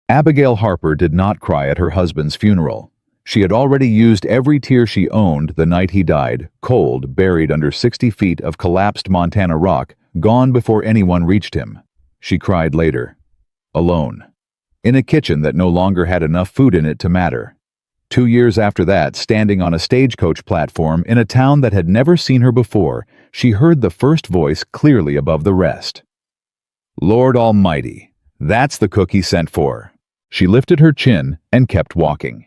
Abigail Harper did not cry at her husband's funeral. She had already used every tear she owned the night he died, cold, buried under 60 feet of collapsed Montana rock, gone before anyone reached him. She cried later. Alone. In a kitchen that no longer had enough food in it to matter. 2 years after that, standing on a stagecoach platform in a town that had never seen her before, she heard the first voice clearly above the rest. Lord Almighty, that's the cook he sent for. She lifted her chin and kept walking.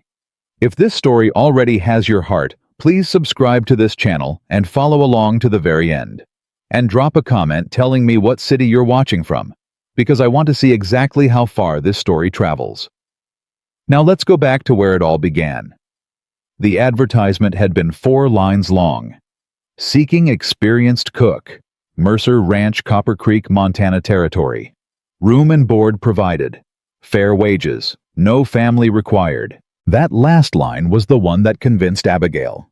If this story already has your heart, please subscribe to this channel and follow along to the very end. And drop a comment telling me what city you're watching from, because I want to see exactly how far this story travels. Now let's go back to where it all began. The advertisement had been 4 lines long. Seeking experienced cook. Mercer Ranch, Copper Creek, Montana Territory. Room and board provided. Fair wages. No family required. That last line was the one that convinced Abigail.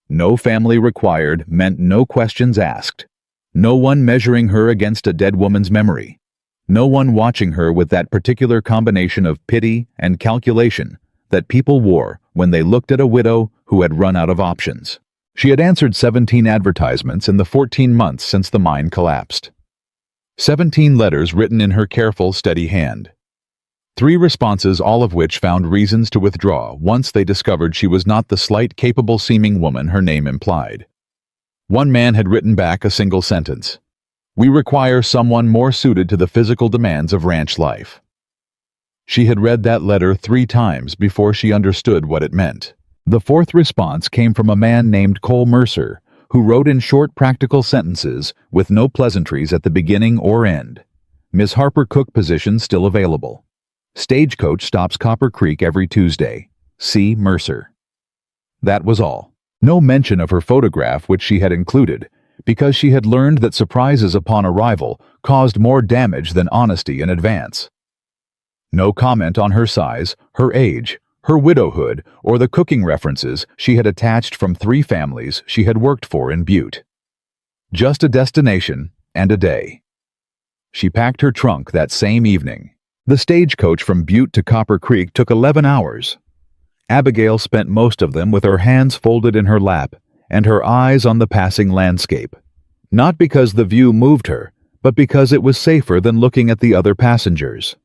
No family required meant no questions asked. No one measuring her against a dead woman's memory. No one watching her with that particular combination of pity and calculation that people wore when they looked at a widow who had run out of options. She had answered 17 advertisements in the 14 months since the mine collapsed. 17 letters written in her careful, steady hand. 3 responses, all of which found reasons to withdraw once they discovered she was not the slight, capable-seeming woman her name implied. One man had written back a single sentence. We require someone more suited to the physical demands of ranch life. She had read that letter 3 times before she understood what it meant. The 4th response came from a man named Cole Mercer, who wrote in short, practical sentences with no pleasantries at the beginning or end. Ms. Harper, cook position still available. Stagecoach stops Copper Creek every Tuesday. C. Mercer. That was all. No mention of her photograph, which she had included, because she had learned that surprises upon arrival caused more damage than honesty in advance. No comment on her size, her age, her widowhood, or the cooking references she had attached from 3 families she had worked for in Butte. Just a destination and a day. She packed her trunk that same evening. The stagecoach from Butte to Copper Creek took 11 hours. Abigail spent most of them with her hands folded in her lap and her eyes on the passing landscape. Not because the view moved her, but because it was safer than looking at the other passengers.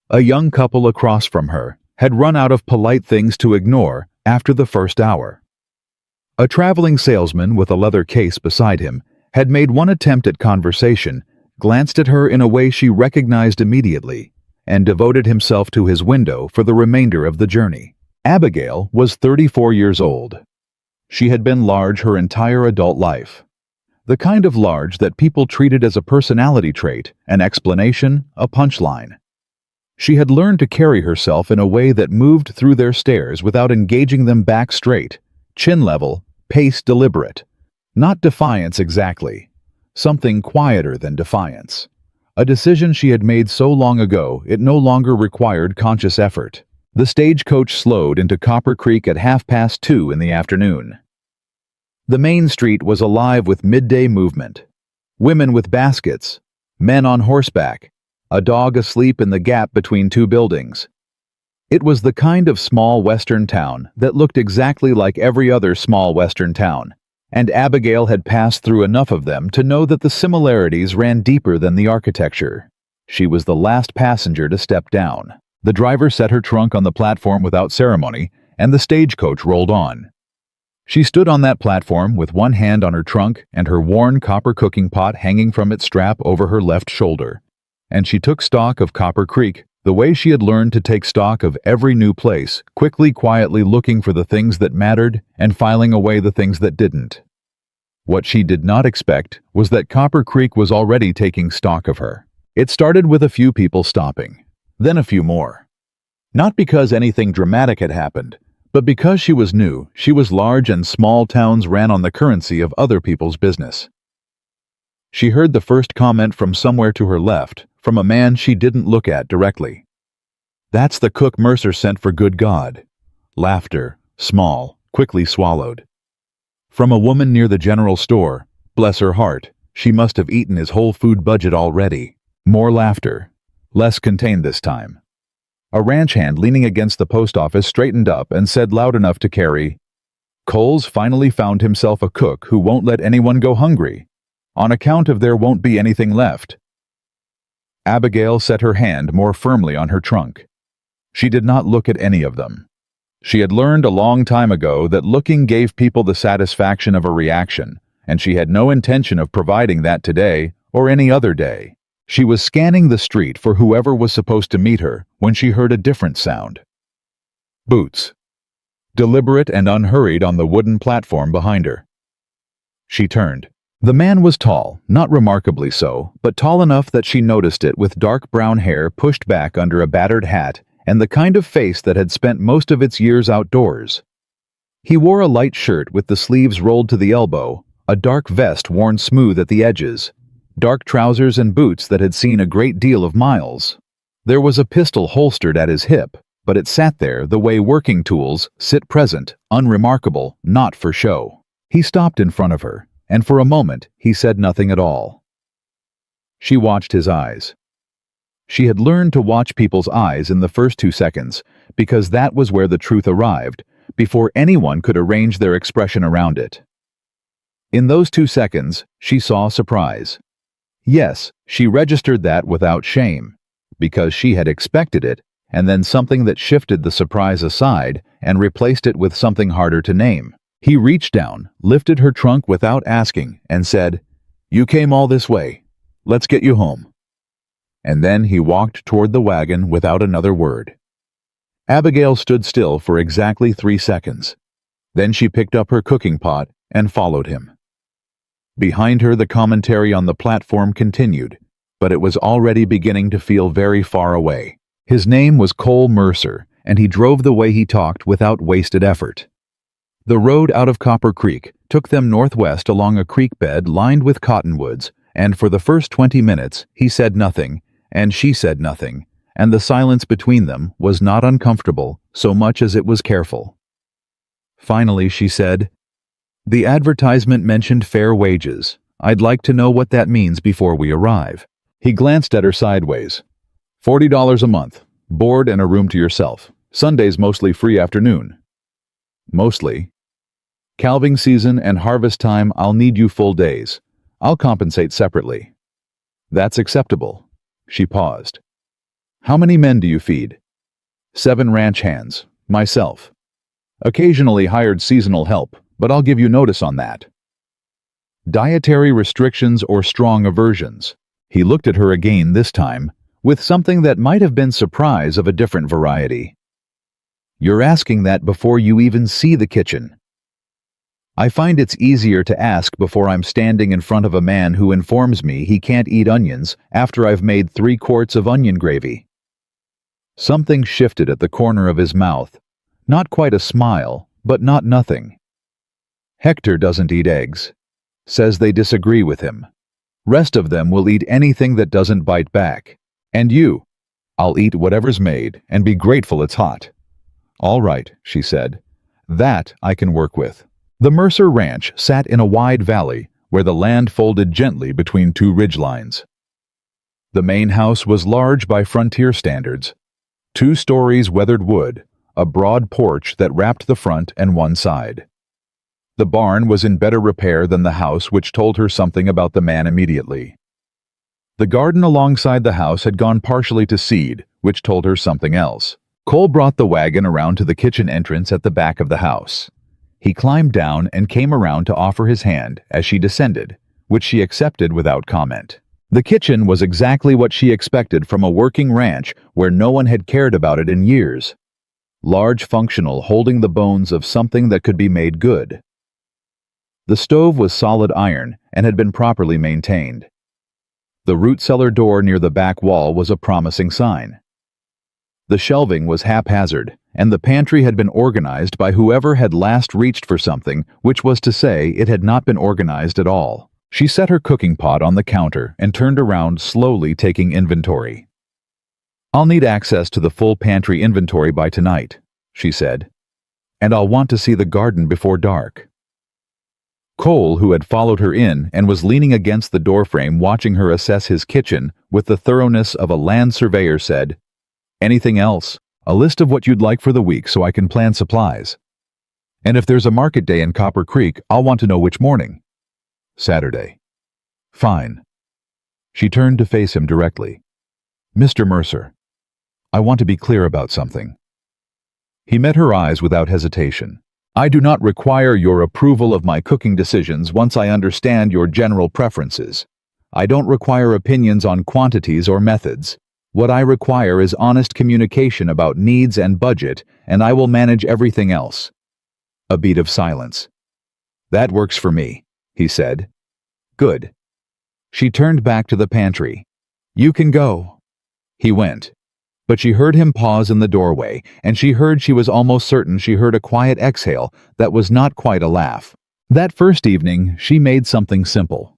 A young couple across from her had run out of polite things to ignore after the first hour. A traveling salesman with a leather case beside him had made one attempt at conversation, glanced at her in a way she recognized immediately, and devoted himself to his window for the remainder of the journey. Abigail was 34 years old. She had been large her entire adult life. The kind of large that people treated as a personality trait, an explanation, a punchline. She had learned to carry herself in a way that moved through their stares without engaging them back straight, chin level, pace deliberate. Not defiance exactly. Something quieter than defiance. A decision she had made so long ago it no longer required conscious effort. The stagecoach slowed into Copper Creek at 2:30 in the afternoon. The main street was alive with midday movement. Women with baskets, men on horseback, a dog asleep in the gap between 2 buildings. It was the kind of small western town that looked exactly like every other small western town, and Abigail had passed through enough of them to know that the similarities ran deeper than the architecture. She was the last passenger to step down. The driver set her trunk on the platform without ceremony, and the stagecoach rolled on. She stood on that platform with one hand on her trunk and her worn copper cooking pot hanging from its strap over her left shoulder. And she took stock of Copper Creek, the way she had learned to take stock of every new place, quickly, quietly looking for the things that mattered and filing away the things that didn't. What she did not expect was that Copper Creek was already taking stock of her. It started with a few people stopping, then a few more. Not because anything dramatic had happened, but because she was new, she was large and small towns ran on the currency of other people's business. She heard the first comment from somewhere to her left, from a man she didn't look at directly. That's the cook Mercer sent for good God. Laughter, small, quickly swallowed. From a woman near the general store, bless her heart, she must have eaten his whole food budget already. More laughter, less contained this time. A ranch hand leaning against the post office straightened up and said loud enough to carry, "Cole's finally found himself a cook who won't let anyone go hungry, on account of there won't be anything left." Abigail set her hand more firmly on her trunk. She did not look at any of them. She had learned a long time ago that looking gave people the satisfaction of a reaction, and she had no intention of providing that today or any other day. She was scanning the street for whoever was supposed to meet her when she heard a different sound. Boots. Deliberate and unhurried on the wooden platform behind her. She turned. The man was tall, not remarkably so, but tall enough that she noticed it, with dark brown hair pushed back under a battered hat and the kind of face that had spent most of its years outdoors. He wore a light shirt with the sleeves rolled to the elbow, a dark vest worn smooth at the edges, dark trousers and boots that had seen a great deal of miles. There was a pistol holstered at his hip, but it sat there the way working tools sit present, unremarkable, not for show. He stopped in front of her, and for a moment he said nothing at all. She watched his eyes. She had learned to watch people's eyes in the first 2 seconds, because that was where the truth arrived, before anyone could arrange their expression around it. In those 2 seconds, she saw surprise. Yes, she registered that without shame, because she had expected it, and then something that shifted the surprise aside and replaced it with something harder to name. He reached down, lifted her trunk without asking, and said, "You came all this way. Let's get you home." And then he walked toward the wagon without another word. Abigail stood still for exactly 3 seconds. Then she picked up her cooking pot and followed him. Behind her, the commentary on the platform continued, but it was already beginning to feel very far away. His name was Cole Mercer, and he drove the way he talked without wasted effort. The road out of Copper Creek took them northwest along a creek bed lined with cottonwoods, and for the first 20 minutes he said nothing, and she said nothing, and the silence between them was not uncomfortable so much as it was careful. Finally she said, "The advertisement mentioned fair wages. I'd like to know what that means before we arrive." He glanced at her sideways. $40 a month, board and a room to yourself. Sundays mostly free afternoon." "Mostly?" "Calving season and harvest time I'll need you full days. I'll compensate separately." "That's acceptable." She paused. "How many men do you feed?" 7 ranch hands, myself. Occasionally hired seasonal help, but I'll give you notice on that." "Dietary restrictions or strong aversions?" He looked at her again this time, with something that might have been surprise of a different variety. "You're asking that before you even see the kitchen." "I find it's easier to ask before I'm standing in front of a man who informs me he can't eat onions after I've made 3 quarts of onion gravy." Something shifted at the corner of his mouth. Not quite a smile, but not nothing. "Hector doesn't eat eggs. Says they disagree with him. Rest of them will eat anything that doesn't bite back. And you?" "I'll eat whatever's made and be grateful it's hot." "All right," she said. "That I can work with." The Mercer Ranch sat in a wide valley where the land folded gently between 2 ridgelines. The main house was large by frontier standards. 2 stories weathered wood, a broad porch that wrapped the front and one side. The barn was in better repair than the house, which told her something about the man immediately. The garden alongside the house had gone partially to seed, which told her something else. Cole brought the wagon around to the kitchen entrance at the back of the house. He climbed down and came around to offer his hand as she descended, which she accepted without comment. The kitchen was exactly what she expected from a working ranch where no one had cared about it in years. Large, functional, holding the bones of something that could be made good. The stove was solid iron and had been properly maintained. The root cellar door near the back wall was a promising sign. The shelving was haphazard, and the pantry had been organized by whoever had last reached for something, which was to say it had not been organized at all. She set her cooking pot on the counter and turned around, slowly taking inventory. "I'll need access to the full pantry inventory by tonight," she said. "And I'll want to see the garden before dark." Cole, who had followed her in and was leaning against the doorframe watching her assess his kitchen with the thoroughness of a land surveyor, said, Anything else? A list of what you'd like for the week so I can plan supplies. And if there's a market day in Copper Creek, I'll want to know which morning. Saturday. Fine. She turned to face him directly. Mr. Mercer, I want to be clear about something. He met her eyes without hesitation. I do not require your approval of my cooking decisions once I understand your general preferences. I don't require opinions on quantities or methods. What I require is honest communication about needs and budget, and I will manage everything else. A beat of silence. That works for me, he said. Good. She turned back to the pantry. You can go. He went. But she heard him pause in the doorway, and she was almost certain she heard a quiet exhale that was not quite a laugh. That first evening, she made something simple.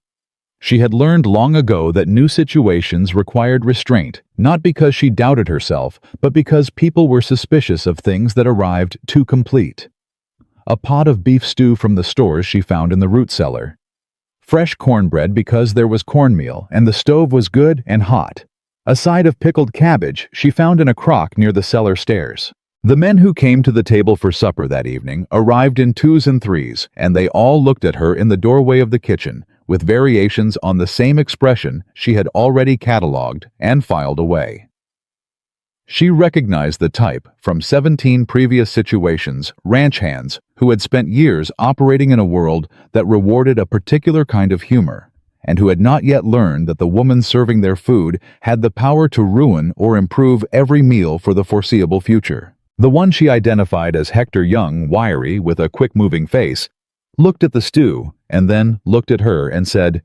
She had learned long ago that new situations required restraint, not because she doubted herself, but because people were suspicious of things that arrived too complete. A pot of beef stew from the stores she found in the root cellar. Fresh cornbread because there was cornmeal and the stove was good and hot. A side of pickled cabbage she found in a crock near the cellar stairs. The men who came to the table for supper that evening arrived in twos and threes, and they all looked at her in the doorway of the kitchen, with variations on the same expression she had already catalogued and filed away. She recognized the type from 17 previous situations, ranch hands who had spent years operating in a world that rewarded a particular kind of humor, and who had not yet learned that the woman serving their food had the power to ruin or improve every meal for the foreseeable future. The one she identified as Hector Young, wiry, with a quick-moving face, looked at the stew and then looked at her and said,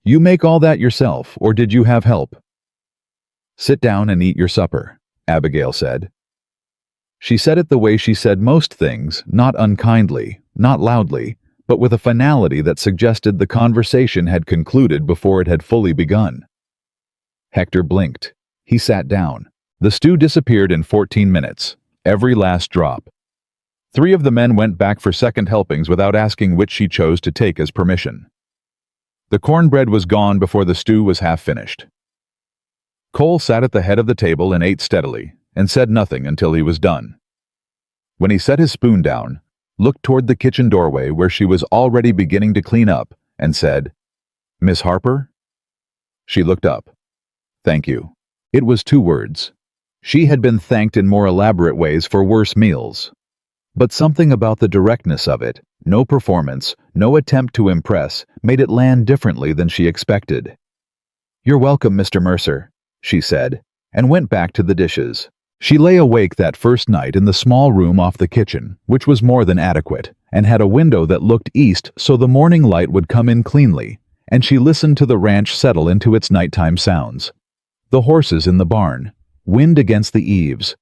"You make all that yourself, or did you have help?" "Sit down and eat your supper," Abigail said. She said it the way she said most things, not unkindly, not loudly, but with a finality that suggested the conversation had concluded before it had fully begun. Hector blinked. He sat down. The stew disappeared in 14 minutes, every last drop. 3 of the men went back for second helpings without asking which she chose to take as permission. The cornbread was gone before the stew was half finished. Cole sat at the head of the table and ate steadily, and said nothing until he was done. When he set his spoon down, looked toward the kitchen doorway where she was already beginning to clean up, and said, "Miss Harper?" She looked up. "Thank you." It was 2 words. She had been thanked in more elaborate ways for worse meals. But something about the directness of it, no performance, no attempt to impress, made it land differently than she expected. "You're welcome, Mr. Mercer," she said, and went back to the dishes. She lay awake that first night in the small room off the kitchen, which was more than adequate, and had a window that looked east so the morning light would come in cleanly, and she listened to the ranch settle into its nighttime sounds. The horses in the barn, wind against the eaves,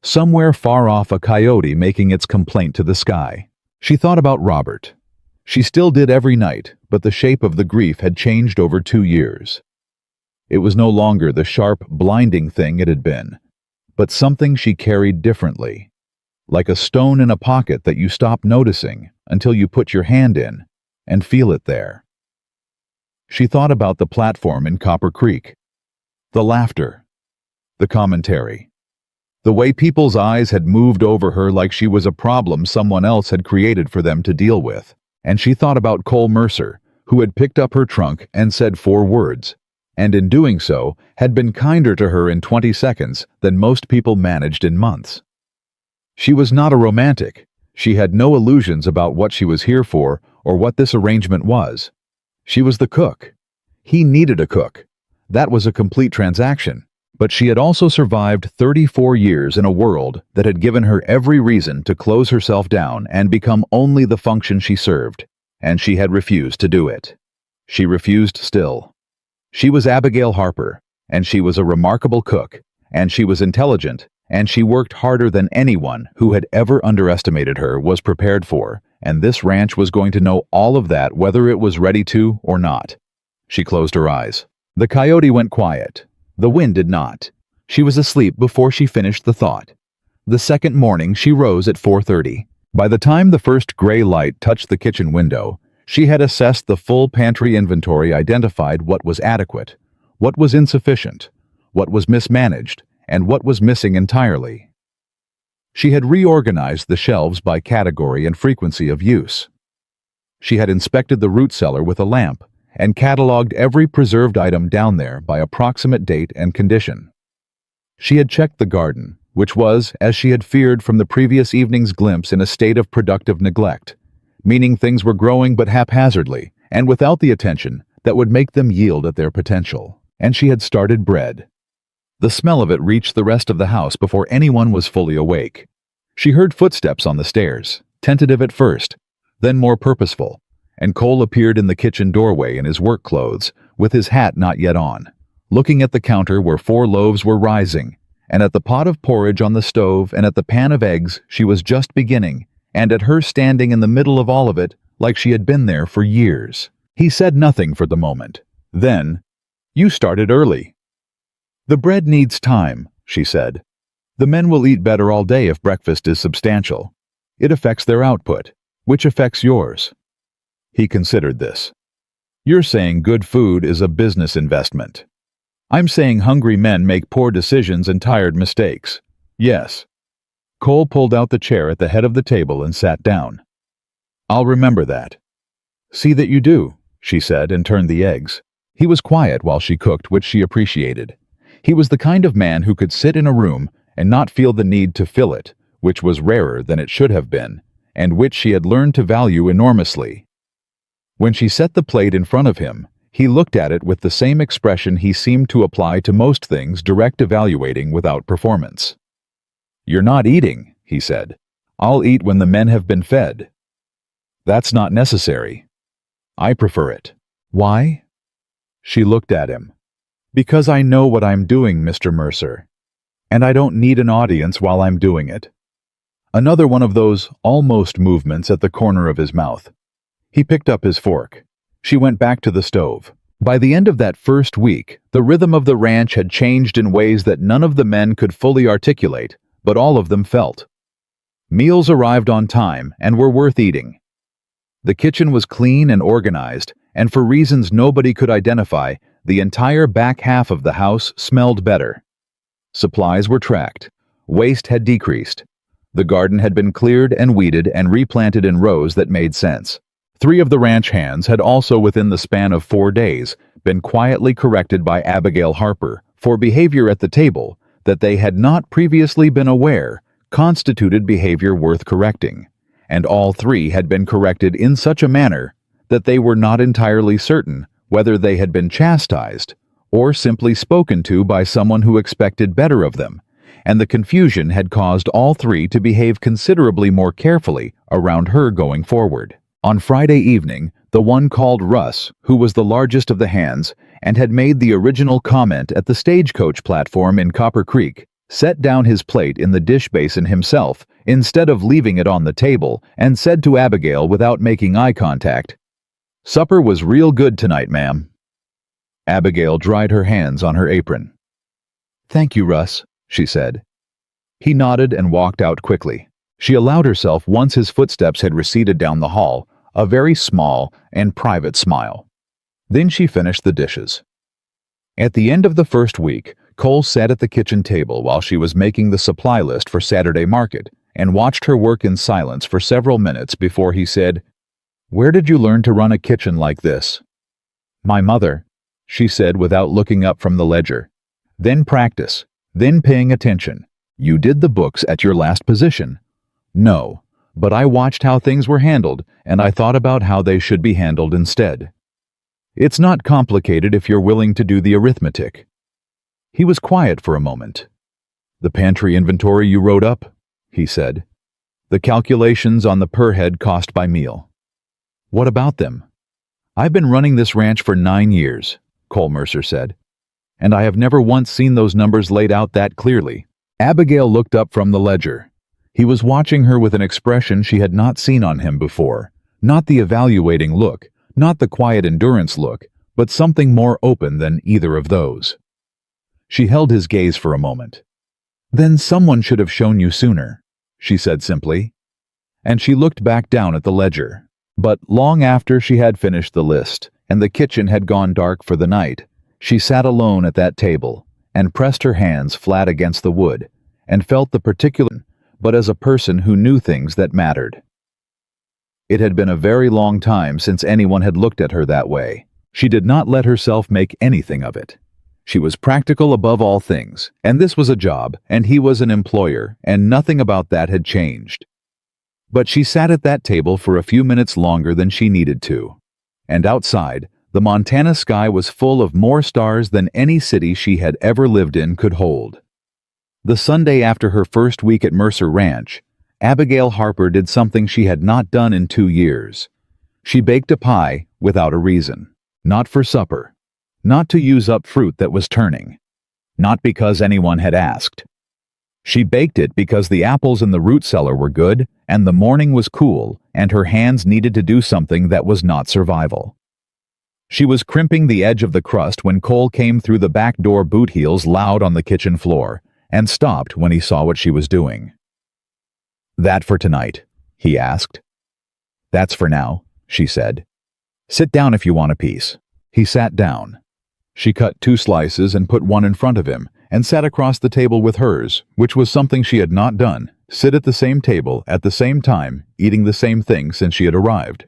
somewhere far off a coyote making its complaint to the sky. She thought about Robert. She still did every night, but the shape of the grief had changed over 2 years. It was no longer the sharp, blinding thing it had been, but something she carried differently, like a stone in a pocket that you stop noticing until you put your hand in and feel it there. She thought about the platform in Copper Creek, the laughter, the commentary, the way people's eyes had moved over her like she was a problem someone else had created for them to deal with, and she thought about Cole Mercer, who had picked up her trunk and said 4 words, and in doing so had been kinder to her in 20 seconds than most people managed in months. She was not a romantic. She had no illusions about what she was here for or what this arrangement was. She was the cook. He needed a cook. That was a complete transaction. But she had also survived 34 years in a world that had given her every reason to close herself down and become only the function she served, and she had refused to do it. She refused still. She was Abigail Harper, and she was a remarkable cook, and she was intelligent, and she worked harder than anyone who had ever underestimated her was prepared for, and this ranch was going to know all of that whether it was ready to or not. She closed her eyes. The coyote went quiet. The wind did not. She was asleep before she finished the thought. The second morning she rose at 4:30. By the time the first gray light touched the kitchen window, she had assessed the full pantry inventory, identified what was adequate, what was insufficient, what was mismanaged, and what was missing entirely. She had reorganized the shelves by category and frequency of use. She had inspected the root cellar with a lamp and cataloged every preserved item down there by approximate date and condition. She had checked the garden, which was, as she had feared from the previous evening's glimpse, in a state of productive neglect, meaning things were growing but haphazardly and without the attention that would make them yield at their potential. And she had started bread. The smell of it reached the rest of the house before anyone was fully awake. She heard footsteps on the stairs, tentative at first, then more purposeful, and Cole appeared in the kitchen doorway in his work clothes, with his hat not yet on, looking at the counter where 4 loaves were rising, and at the pot of porridge on the stove, and at the pan of eggs she was just beginning, and at her standing in the middle of all of it like she had been there for years. He said nothing for the moment. Then, "You started early." "The bread needs time," she said. "The men will eat better all day if breakfast is substantial. It affects their output, which affects yours." He considered this. "You're saying good food is a business investment. I'm saying hungry men make poor decisions and tired mistakes. Yes." Cole pulled out the chair at the head of the table and sat down. "I'll remember that." "See that you do," she said, and turned the eggs. He was quiet while she cooked, which she appreciated. He was the kind of man who could sit in a room and not feel the need to fill it, which was rarer than it should have been, and which she had learned to value enormously. When she set the plate in front of him, he looked at it with the same expression he seemed to apply to most things, direct evaluating without performance. "You're not eating," he said. "I'll eat when the men have been fed." "That's not necessary." "I prefer it." "Why?" She looked at him. "Because I know what I'm doing, Mr. Mercer. And I don't need an audience while I'm doing it." Another one of those almost movements at the corner of his mouth. He picked up his fork. She went back to the stove. By the end of that first week, the rhythm of the ranch had changed in ways that none of the men could fully articulate, but all of them felt. Meals arrived on time and were worth eating. The kitchen was clean and organized, and for reasons nobody could identify, the entire back half of the house smelled better. Supplies were tracked. Waste had decreased. The garden had been cleared and weeded and replanted in rows that made sense. 3 of the ranch hands had also, within the span of 4 days, been quietly corrected by Abigail Harper for behavior at the table that they had not previously been aware constituted behavior worth correcting, and all 3 had been corrected in such a manner that they were not entirely certain whether they had been chastised or simply spoken to by someone who expected better of them, and the confusion had caused all 3 to behave considerably more carefully around her going forward. On Friday evening, the one called Russ, who was the largest of the hands and had made the original comment at the stagecoach platform in Copper Creek, set down his plate in the dish basin himself instead of leaving it on the table, and said to Abigail without making eye contact, "Supper was real good tonight, ma'am." Abigail dried her hands on her apron. "Thank you, Russ," she said. He nodded and walked out quickly. She allowed herself, once his footsteps had receded down the hall, a very small and private smile. Then she finished the dishes. At the end of the first week, Cole sat at the kitchen table while she was making the supply list for Saturday market and watched her work in silence for several minutes before he said, "Where did you learn to run a kitchen like this?" "My mother," she said without looking up from the ledger. "Then practice, then paying attention. You did the books at your last position." "No, but I watched how things were handled, and I thought about how they should be handled instead. It's not complicated if you're willing to do the arithmetic." He was quiet for a moment. "The pantry inventory you wrote up," he said. "The calculations on the per-head cost by meal." "What about them?" "I've been running this ranch for 9 years, Cole Mercer said, "and I have never once seen those numbers laid out that clearly." Abigail looked up from the ledger. He was watching her with an expression she had not seen on him before, not the evaluating look, not the quiet endurance look, but something more open than either of those. She held his gaze for a moment. "Then someone should have shown you sooner," she said simply. And she looked back down at the ledger. But long after she had finished the list, and the kitchen had gone dark for the night, she sat alone at that table, and pressed her hands flat against the wood, and felt the particular, but as a person who knew things that mattered. It had been a very long time since anyone had looked at her that way. She did not let herself make anything of it. She was practical above all things, and this was a job, and he was an employer, and nothing about that had changed. But she sat at that table for a few minutes longer than she needed to. And outside, the Montana sky was full of more stars than any city she had ever lived in could hold. The Sunday after her first week at Mercer Ranch, Abigail Harper did something she had not done in 2 years. She baked a pie without a reason. Not for supper. Not to use up fruit that was turning. Not because anyone had asked. She baked it because the apples in the root cellar were good, and the morning was cool, and her hands needed to do something that was not survival. She was crimping the edge of the crust when Cole came through the back door, boot heels loud on the kitchen floor, and stopped when he saw what she was doing. "That for tonight?" he asked. "That's for now," she said. "Sit down if you want a piece." He sat down. She cut 2 slices and put one in front of him, and sat across the table with hers, which was something she had not done, sit at the same table at the same time, eating the same thing since she had arrived.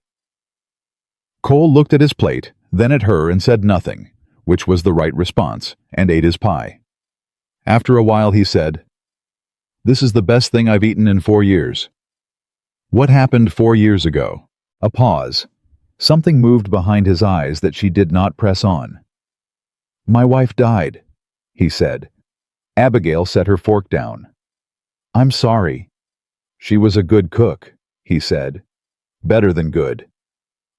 Cole looked at his plate, then at her, and said nothing, which was the right response, and ate his pie. After a while he said, "This is the best thing I've eaten in 4 years." What happened 4 years ago? A pause. Something moved behind his eyes that she did not press on. "My wife died," he said. Abigail set her fork down. "I'm sorry." "She was a good cook," he said. "Better than good."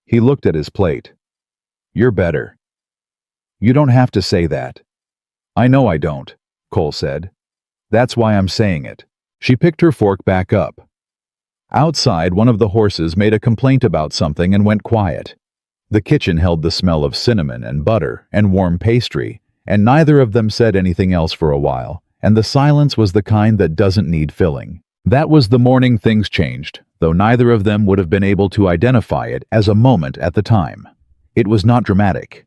He looked at his plate. "You're better." "You don't have to say that." "I know I don't," Cole said. "That's why I'm saying it." She picked her fork back up. Outside, one of the horses made a complaint about something and went quiet. The kitchen held the smell of cinnamon and butter and warm pastry, and neither of them said anything else for a while, and the silence was the kind that doesn't need filling. That was the morning things changed, though neither of them would have been able to identify it as a moment at the time. It was not dramatic.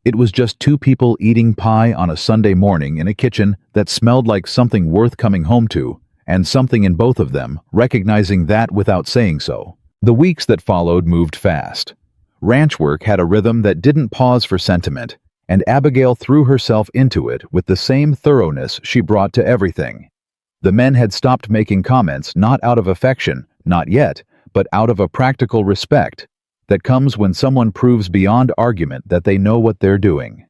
It was just 2 people eating pie on a Sunday morning in a kitchen that smelled like something worth coming home to, and something in both of them recognizing that without saying so. The weeks that followed moved fast. Ranch work had a rhythm that didn't pause for sentiment, and Abigail threw herself into it with the same thoroughness she brought to everything. The men had stopped making comments not out of affection, not yet, but out of a practical respect that comes when someone proves beyond argument that they know what they're doing.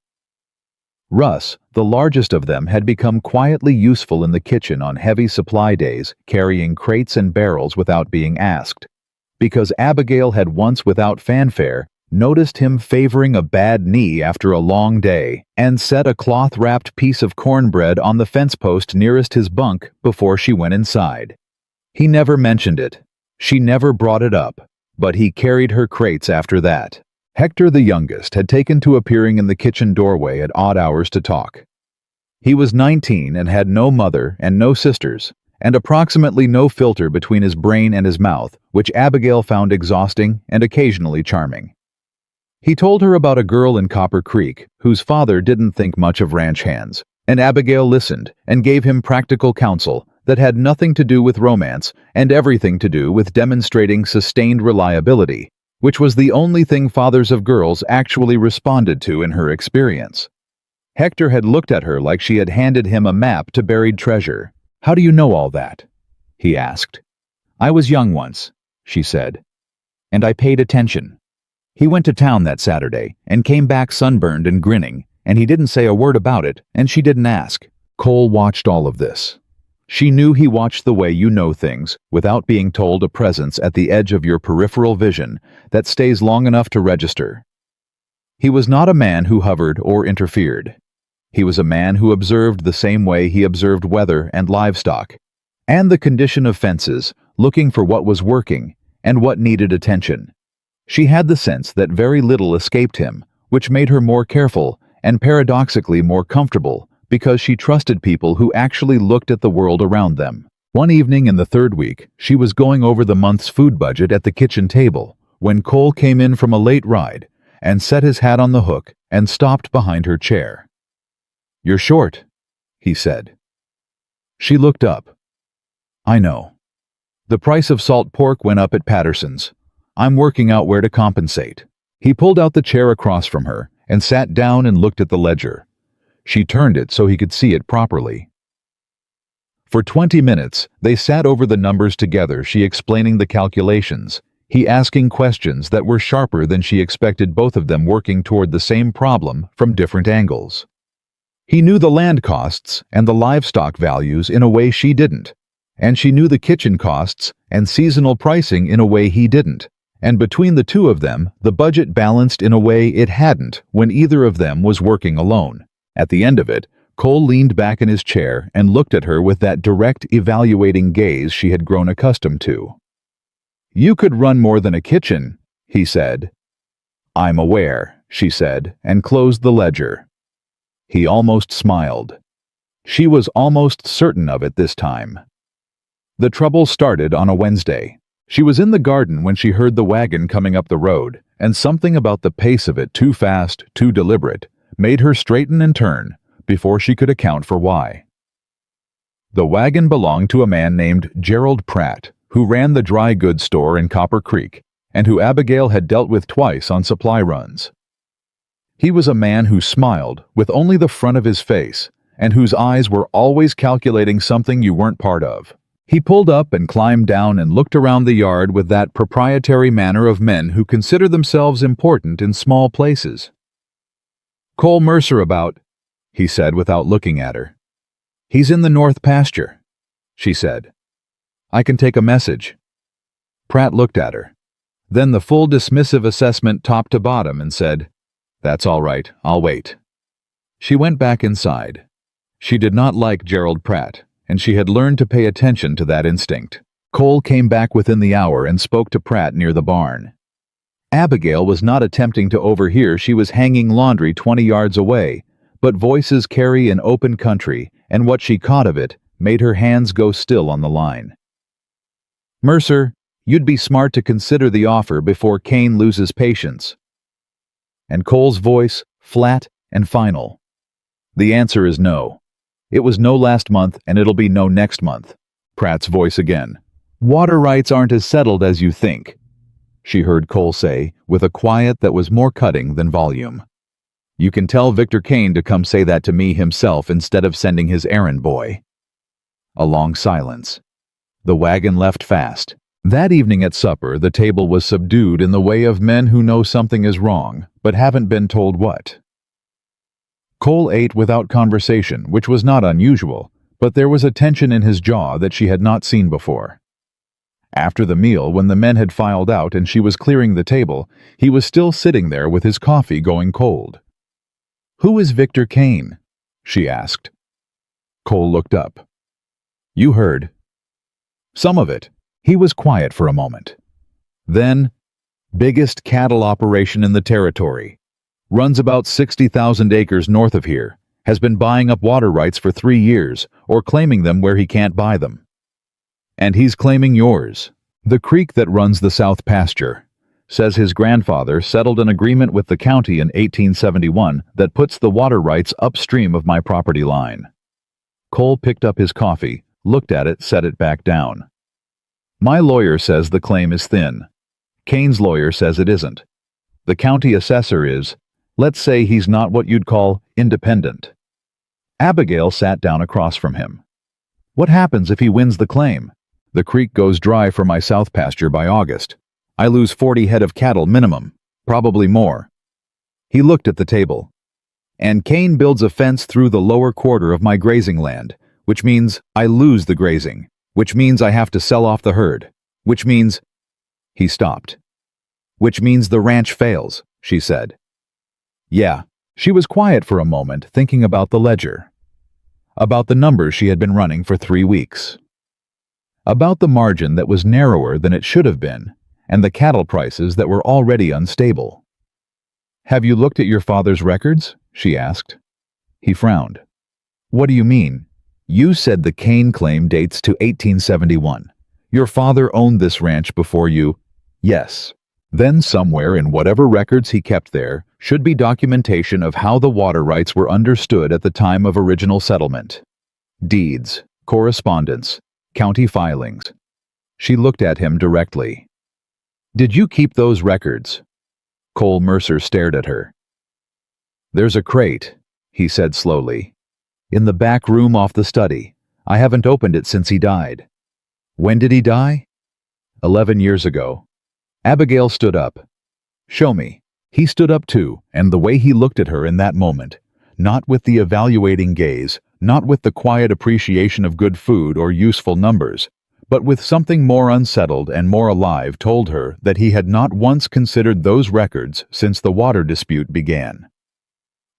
Russ, the largest of them, had become quietly useful in the kitchen on heavy supply days, carrying crates and barrels without being asked. Because Abigail had once, without fanfare, noticed him favoring a bad knee after a long day, and set a cloth-wrapped piece of cornbread on the fence post nearest his bunk before she went inside. He never mentioned it. She never brought it up, but he carried her crates after that. Hector, the youngest, had taken to appearing in the kitchen doorway at odd hours to talk. He was 19 and had no mother and no sisters, and approximately no filter between his brain and his mouth, which Abigail found exhausting and occasionally charming. He told her about a girl in Copper Creek whose father didn't think much of ranch hands, and Abigail listened and gave him practical counsel that had nothing to do with romance and everything to do with demonstrating sustained reliability, which was the only thing fathers of girls actually responded to in her experience. Hector had looked at her like she had handed him a map to buried treasure. "How do you know all that?" he asked. "I was young once," she said, "and I paid attention. He went to town that Saturday and came back sunburned and grinning, and he didn't say a word about it, and she didn't ask." Cole watched all of this. She knew he watched the way you know things, without being told, a presence at the edge of your peripheral vision that stays long enough to register. He was not a man who hovered or interfered. He was a man who observed the same way he observed weather and livestock, and the condition of fences, looking for what was working and what needed attention. She had the sense that very little escaped him, which made her more careful and paradoxically more comfortable, because she trusted people who actually looked at the world around them. One evening in the 3rd week, she was going over the month's food budget at the kitchen table when Cole came in from a late ride and set his hat on the hook and stopped behind her chair. "You're short," he said. She looked up. I know. The price of salt pork went up at Patterson's. I'm working out where to compensate. He pulled out the chair across from her and sat down and looked at the ledger. She turned it so he could see it properly. For 20 minutes, they sat over the numbers together, she explaining the calculations, he asking questions that were sharper than she expected, both of them working toward the same problem from different angles. He knew the land costs and the livestock values in a way she didn't, and she knew the kitchen costs and seasonal pricing in a way he didn't, and between the two of them, the budget balanced in a way it hadn't when either of them was working alone. At the end of it, Cole leaned back in his chair and looked at her with that direct, evaluating gaze she had grown accustomed to. You could run more than a kitchen, he said. I'm aware, she said, and closed the ledger. He almost smiled. She was almost certain of it this time. The trouble started on a Wednesday. She was in the garden when she heard the wagon coming up the road, and something about the pace of it, too fast, too deliberate, made her straighten and turn before she could account for why. The wagon belonged to a man named Gerald Pratt, who ran the dry goods store in Copper Creek, and who Abigail had dealt with twice on supply runs. He was a man who smiled with only the front of his face, and whose eyes were always calculating something you weren't part of. He pulled up and climbed down and looked around the yard with that proprietary manner of men who consider themselves important in small places. Cole Mercer about, he said without looking at her. He's in the north pasture, she said. I can take a message. Pratt looked at her. Then the full dismissive assessment top to bottom and said, That's all right, I'll wait. She went back inside. She did not like Gerald Pratt, and she had learned to pay attention to that instinct. Cole came back within the hour and spoke to Pratt near the barn. Abigail was not attempting to overhear. She was hanging laundry 20 yards away, but voices carry in open country, and what she caught of it made her hands go still on the line. Mercer, you'd be smart to consider the offer before Kane loses patience. And Cole's voice, flat and final. The answer is no. It was no last month, and it'll be no next month. Pratt's voice again. Water rights aren't as settled as you think, she heard Cole say, with a quiet that was more cutting than volume. You can tell Victor Kane to come say that to me himself instead of sending his errand boy. A long silence. The wagon left fast. That evening at supper, the table was subdued in the way of men who know something is wrong, but haven't been told what. Cole ate without conversation, which was not unusual, but there was a tension in his jaw that she had not seen before. After the meal, when the men had filed out and she was clearing the table, he was still sitting there with his coffee going cold. Who is Victor Kane? She asked. Cole looked up. You heard. Some of it. He was quiet for a moment. Then, biggest cattle operation in the territory. Runs about 60,000 acres north of here. Has been buying up water rights for 3 years, or claiming them where he can't buy them. And he's claiming yours. The creek that runs the south pasture. Says his grandfather settled an agreement with the county in 1871 that puts the water rights upstream of my property line. Cole picked up his coffee, looked at it, set it back down. My lawyer says the claim is thin. Kane's lawyer says it isn't. The county assessor is, let's say he's not what you'd call independent. Abigail sat down across from him. What happens if he wins the claim? The creek goes dry for my south pasture by August. I lose 40 head of cattle minimum, probably more. He looked at the table. And Kane builds a fence through the lower quarter of my grazing land, which means I lose the grazing, which means I have to sell off the herd, which means... He stopped. Which means the ranch fails, she said. Yeah, she was quiet for a moment, thinking about the ledger. About the numbers she had been running for 3 weeks. About the margin that was narrower than it should have been, and the cattle prices that were already unstable. Have you looked at your father's records? She asked. He frowned. What do you mean? You said the Kane claim dates to 1871. Your father owned this ranch before you. Yes. Then somewhere in whatever records he kept there should be documentation of how the water rights were understood at the time of original settlement. Deeds, correspondence, county filings. She looked at him directly. "Did you keep those records?" Cole Mercer stared at her. "There's a crate," he said slowly. "In the back room off the study. I haven't opened it since he died." "When did he die?" 11 years ago. Abigail stood up. "Show me." He stood up too, and the way he looked at her in that moment, not with the evaluating gaze, not with the quiet appreciation of good food or useful numbers, but with something more unsettled and more alive, told her that he had not once considered those records since the water dispute began.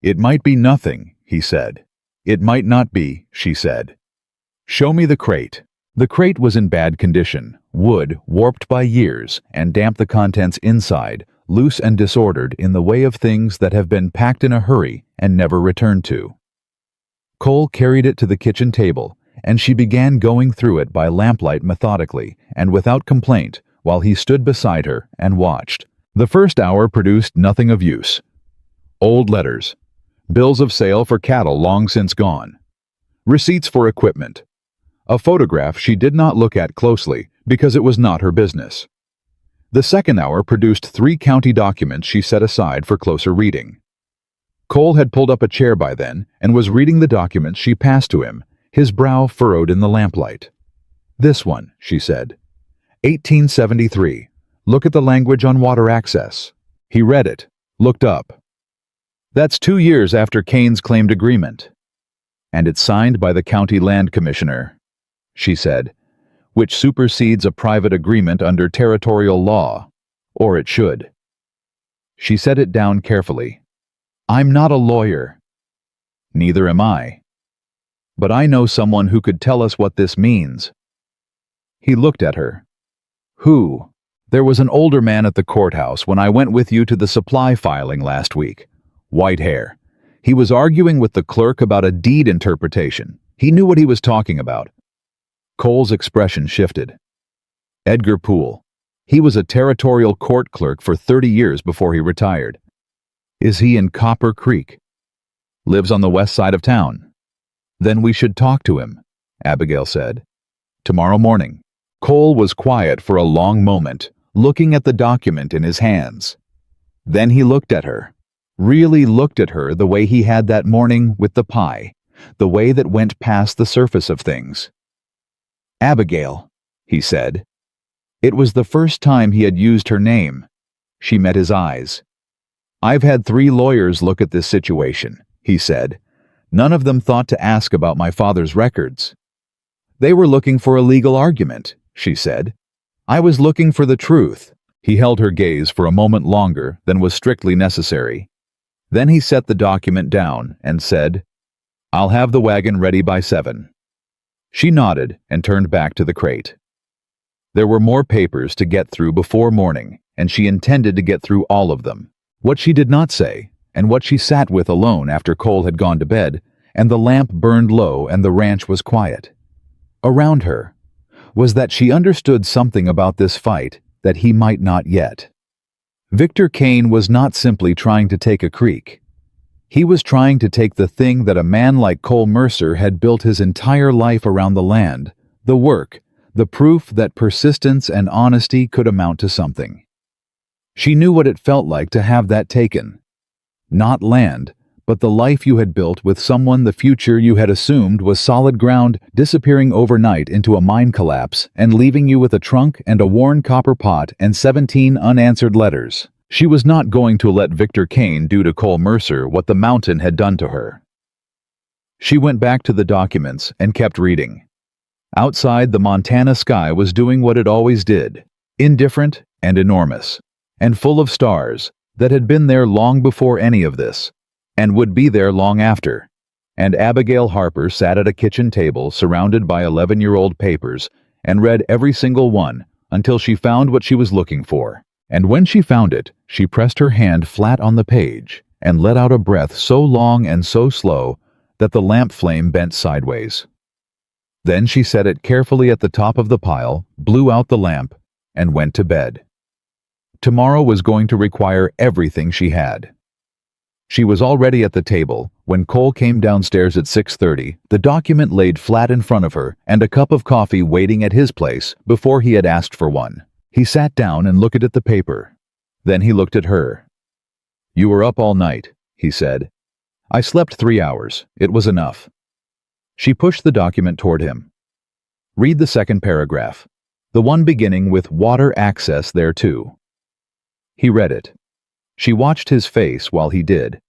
"It might be nothing," he said. "It might not be," she said. "Show me the crate." The crate was in bad condition, wood warped by years, and damp the contents inside, loose and disordered in the way of things that have been packed in a hurry and never returned to. Cole carried it to the kitchen table, and she began going through it by lamplight methodically and without complaint while he stood beside her and watched. The first hour produced nothing of use. Old letters, bills of sale for cattle long since gone, receipts for equipment, a photograph she did not look at closely because it was not her business. The second hour produced 3 county documents she set aside for closer reading. Cole had pulled up a chair by then and was reading the documents she passed to him, his brow furrowed in the lamplight. "This one," she said. 1873. Look at the language on water access." He read it, looked up. "That's 2 years after Kane's claimed agreement." "And it's signed by the county land commissioner," she said, "which supersedes a private agreement under territorial law. Or it should." She set it down carefully. "I'm not a lawyer." "Neither am I. But I know someone who could tell us what this means." He looked at her. "Who?" "There was an older man at the courthouse when I went with you to the supply filing last week. White hair. He was arguing with the clerk about a deed interpretation. He knew what he was talking about." Cole's expression shifted. "Edgar Poole. He was a territorial court clerk for 30 years before he retired." "Is he in Copper Creek?" "Lives on the west side of town." "Then we should talk to him," Abigail said. "Tomorrow morning." Cole was quiet for a long moment, looking at the document in his hands. Then he looked at her, really looked at her the way he had that morning with the pie, the way that went past the surface of things. "Abigail," he said. It was the first time he had used her name. She met his eyes. "I've had 3 lawyers look at this situation," he said. "None of them thought to ask about my father's records." "They were looking for a legal argument," she said. "I was looking for the truth." He held her gaze for a moment longer than was strictly necessary. Then he set the document down and said, "I'll have the wagon ready by 7. She nodded and turned back to the crate. There were more papers to get through before morning, and she intended to get through all of them. What she did not say, and what she sat with alone after Cole had gone to bed, and the lamp burned low and the ranch was quiet, around her, was that she understood something about this fight that he might not yet. Victor Kane was not simply trying to take a creek. He was trying to take the thing that a man like Cole Mercer had built his entire life around: the land, the work, the proof that persistence and honesty could amount to something. She knew what it felt like to have that taken. Not land, but the life you had built with someone, the future you had assumed was solid ground, disappearing overnight into a mine collapse and leaving you with a trunk and a worn copper pot and 17 unanswered letters. She was not going to let Victor Kane do to Cole Mercer what the mountain had done to her. She went back to the documents and kept reading. Outside, the Montana sky was doing what it always did, indifferent and enormous, and full of stars that had been there long before any of this, and would be there long after. And Abigail Harper sat at a kitchen table surrounded by 11-year-old papers and read every single one until she found what she was looking for. And when she found it, she pressed her hand flat on the page and let out a breath so long and so slow that the lamp flame bent sideways. Then she set it carefully at the top of the pile, blew out the lamp, and went to bed. Tomorrow was going to require everything she had. She was already at the table, When Cole came downstairs at 6:30, the document laid flat in front of her and a cup of coffee waiting at his place before he had asked for one. He sat down and looked at the paper. Then he looked at her. "You were up all night," he said. "I slept 3 hours. It was enough." She pushed the document toward him. "Read the second paragraph. The one beginning with water access thereto." He read it. She watched his face while he did.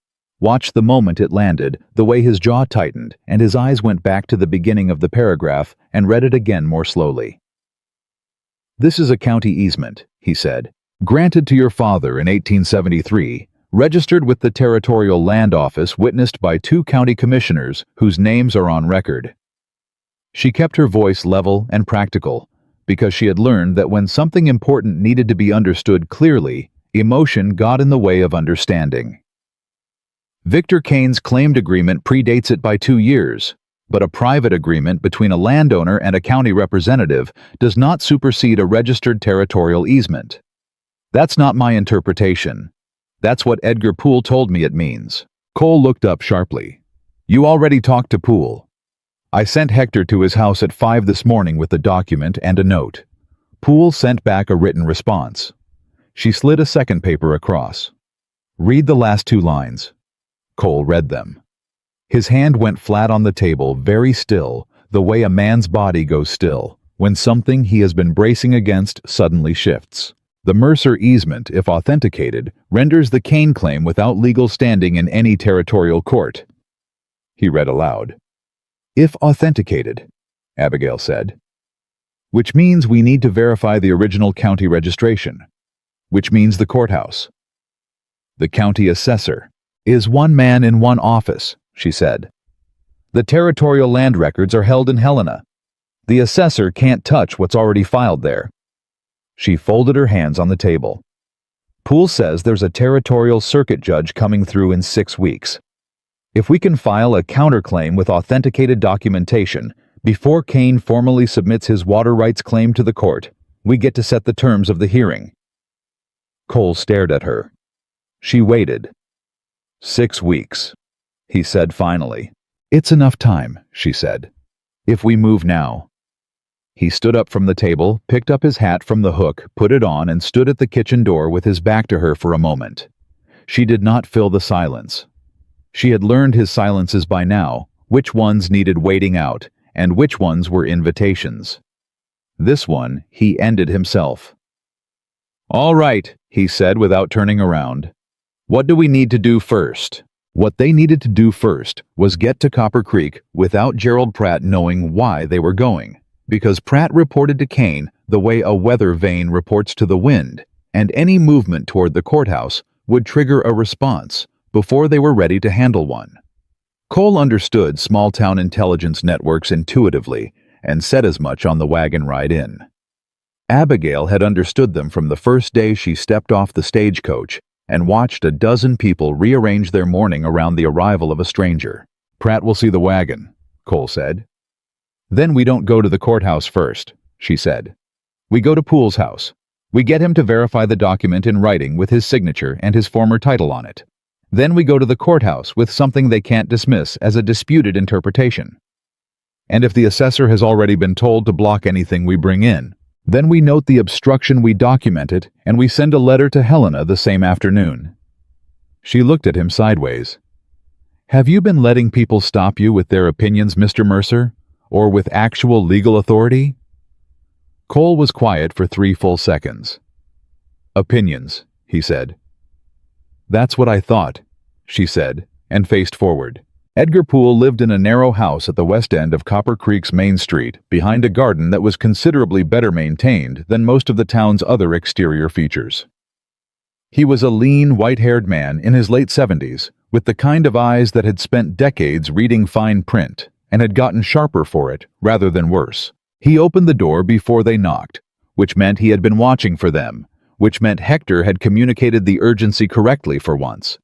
Watched the moment it landed, the way his jaw tightened, and his eyes went back to the beginning of the paragraph and read it again more slowly. "This is a county easement," he said, "granted to your father in 1873, registered with the Territorial Land Office, witnessed by 2 county commissioners whose names are on record." She kept her voice level and practical, because she had learned that when something important needed to be understood clearly, emotion got in the way of understanding. Victor Kane's claimed agreement predates it by 2 years, but a private agreement between a landowner and a county representative does not supersede a registered territorial easement. That's not my interpretation. That's what Edgar Poole told me it means. Cole looked up sharply. "You already talked to Poole." "I sent Hector to his house at 5 this morning with the document and a note." Poole sent back a written response. She slid a second paper across. "Read the last 2 lines." Cole read them. His hand went flat on the table, very still, the way a man's body goes still when something he has been bracing against suddenly shifts. "The Mercer easement, if authenticated, renders the Kane claim without legal standing in any territorial court." He read aloud. "If authenticated," Abigail said. "Which means we need to verify the original county registration. Which means the courthouse." "The county assessor is 1 man in 1 office," she said. "The territorial land records are held in Helena. The assessor can't touch what's already filed there." She folded her hands on the table. "Poole says there's a territorial circuit judge coming through in 6 weeks. If we can file a counterclaim with authenticated documentation before Kane formally submits his water rights claim to the court, we get to set the terms of the hearing." Cole stared at her. She waited. 6 weeks, he said finally. "It's enough time," she said. "If we move now." He stood up from the table, picked up his hat from the hook, put it on, and stood at the kitchen door with his back to her for a moment. She did not fill the silence. She had learned his silences by now, which ones needed waiting out, and which ones were invitations. This one he ended himself. "All right," he said without turning around. "What do we need to do first?" What they needed to do first was get to Copper Creek without Gerald Pratt knowing why they were going, because Pratt reported to Kane the way a weather vane reports to the wind, and any movement toward the courthouse would trigger a response before they were ready to handle one. Cole understood small-town intelligence networks intuitively and said as much on the wagon ride in. Abigail had understood them from the first day she stepped off the stagecoach and watched a dozen people rearrange their morning around the arrival of a stranger. "Pratt will see the wagon," Cole said. "Then we don't go to the courthouse first," she said. "We go to Poole's house. We get him to verify the document in writing with his signature and his former title on it. Then we go to the courthouse with something they can't dismiss as a disputed interpretation. And if the assessor has already been told to block anything we bring in, then we note the obstruction, we document it, and we send a letter to Helena the same afternoon." She looked at him sideways. "Have you been letting people stop you with their opinions, Mr. Mercer, or with actual legal authority?" Cole was quiet for 3 full seconds. "Opinions," he said. "That's what I thought," she said, and faced forward. Edgar Poole lived in a narrow house at the west end of Copper Creek's Main Street, behind a garden that was considerably better maintained than most of the town's other exterior features. He was a lean, white-haired man in his late 70s, with the kind of eyes that had spent decades reading fine print and had gotten sharper for it rather than worse. He opened the door before they knocked, which meant he had been watching for them, which meant Hector had communicated the urgency correctly for once.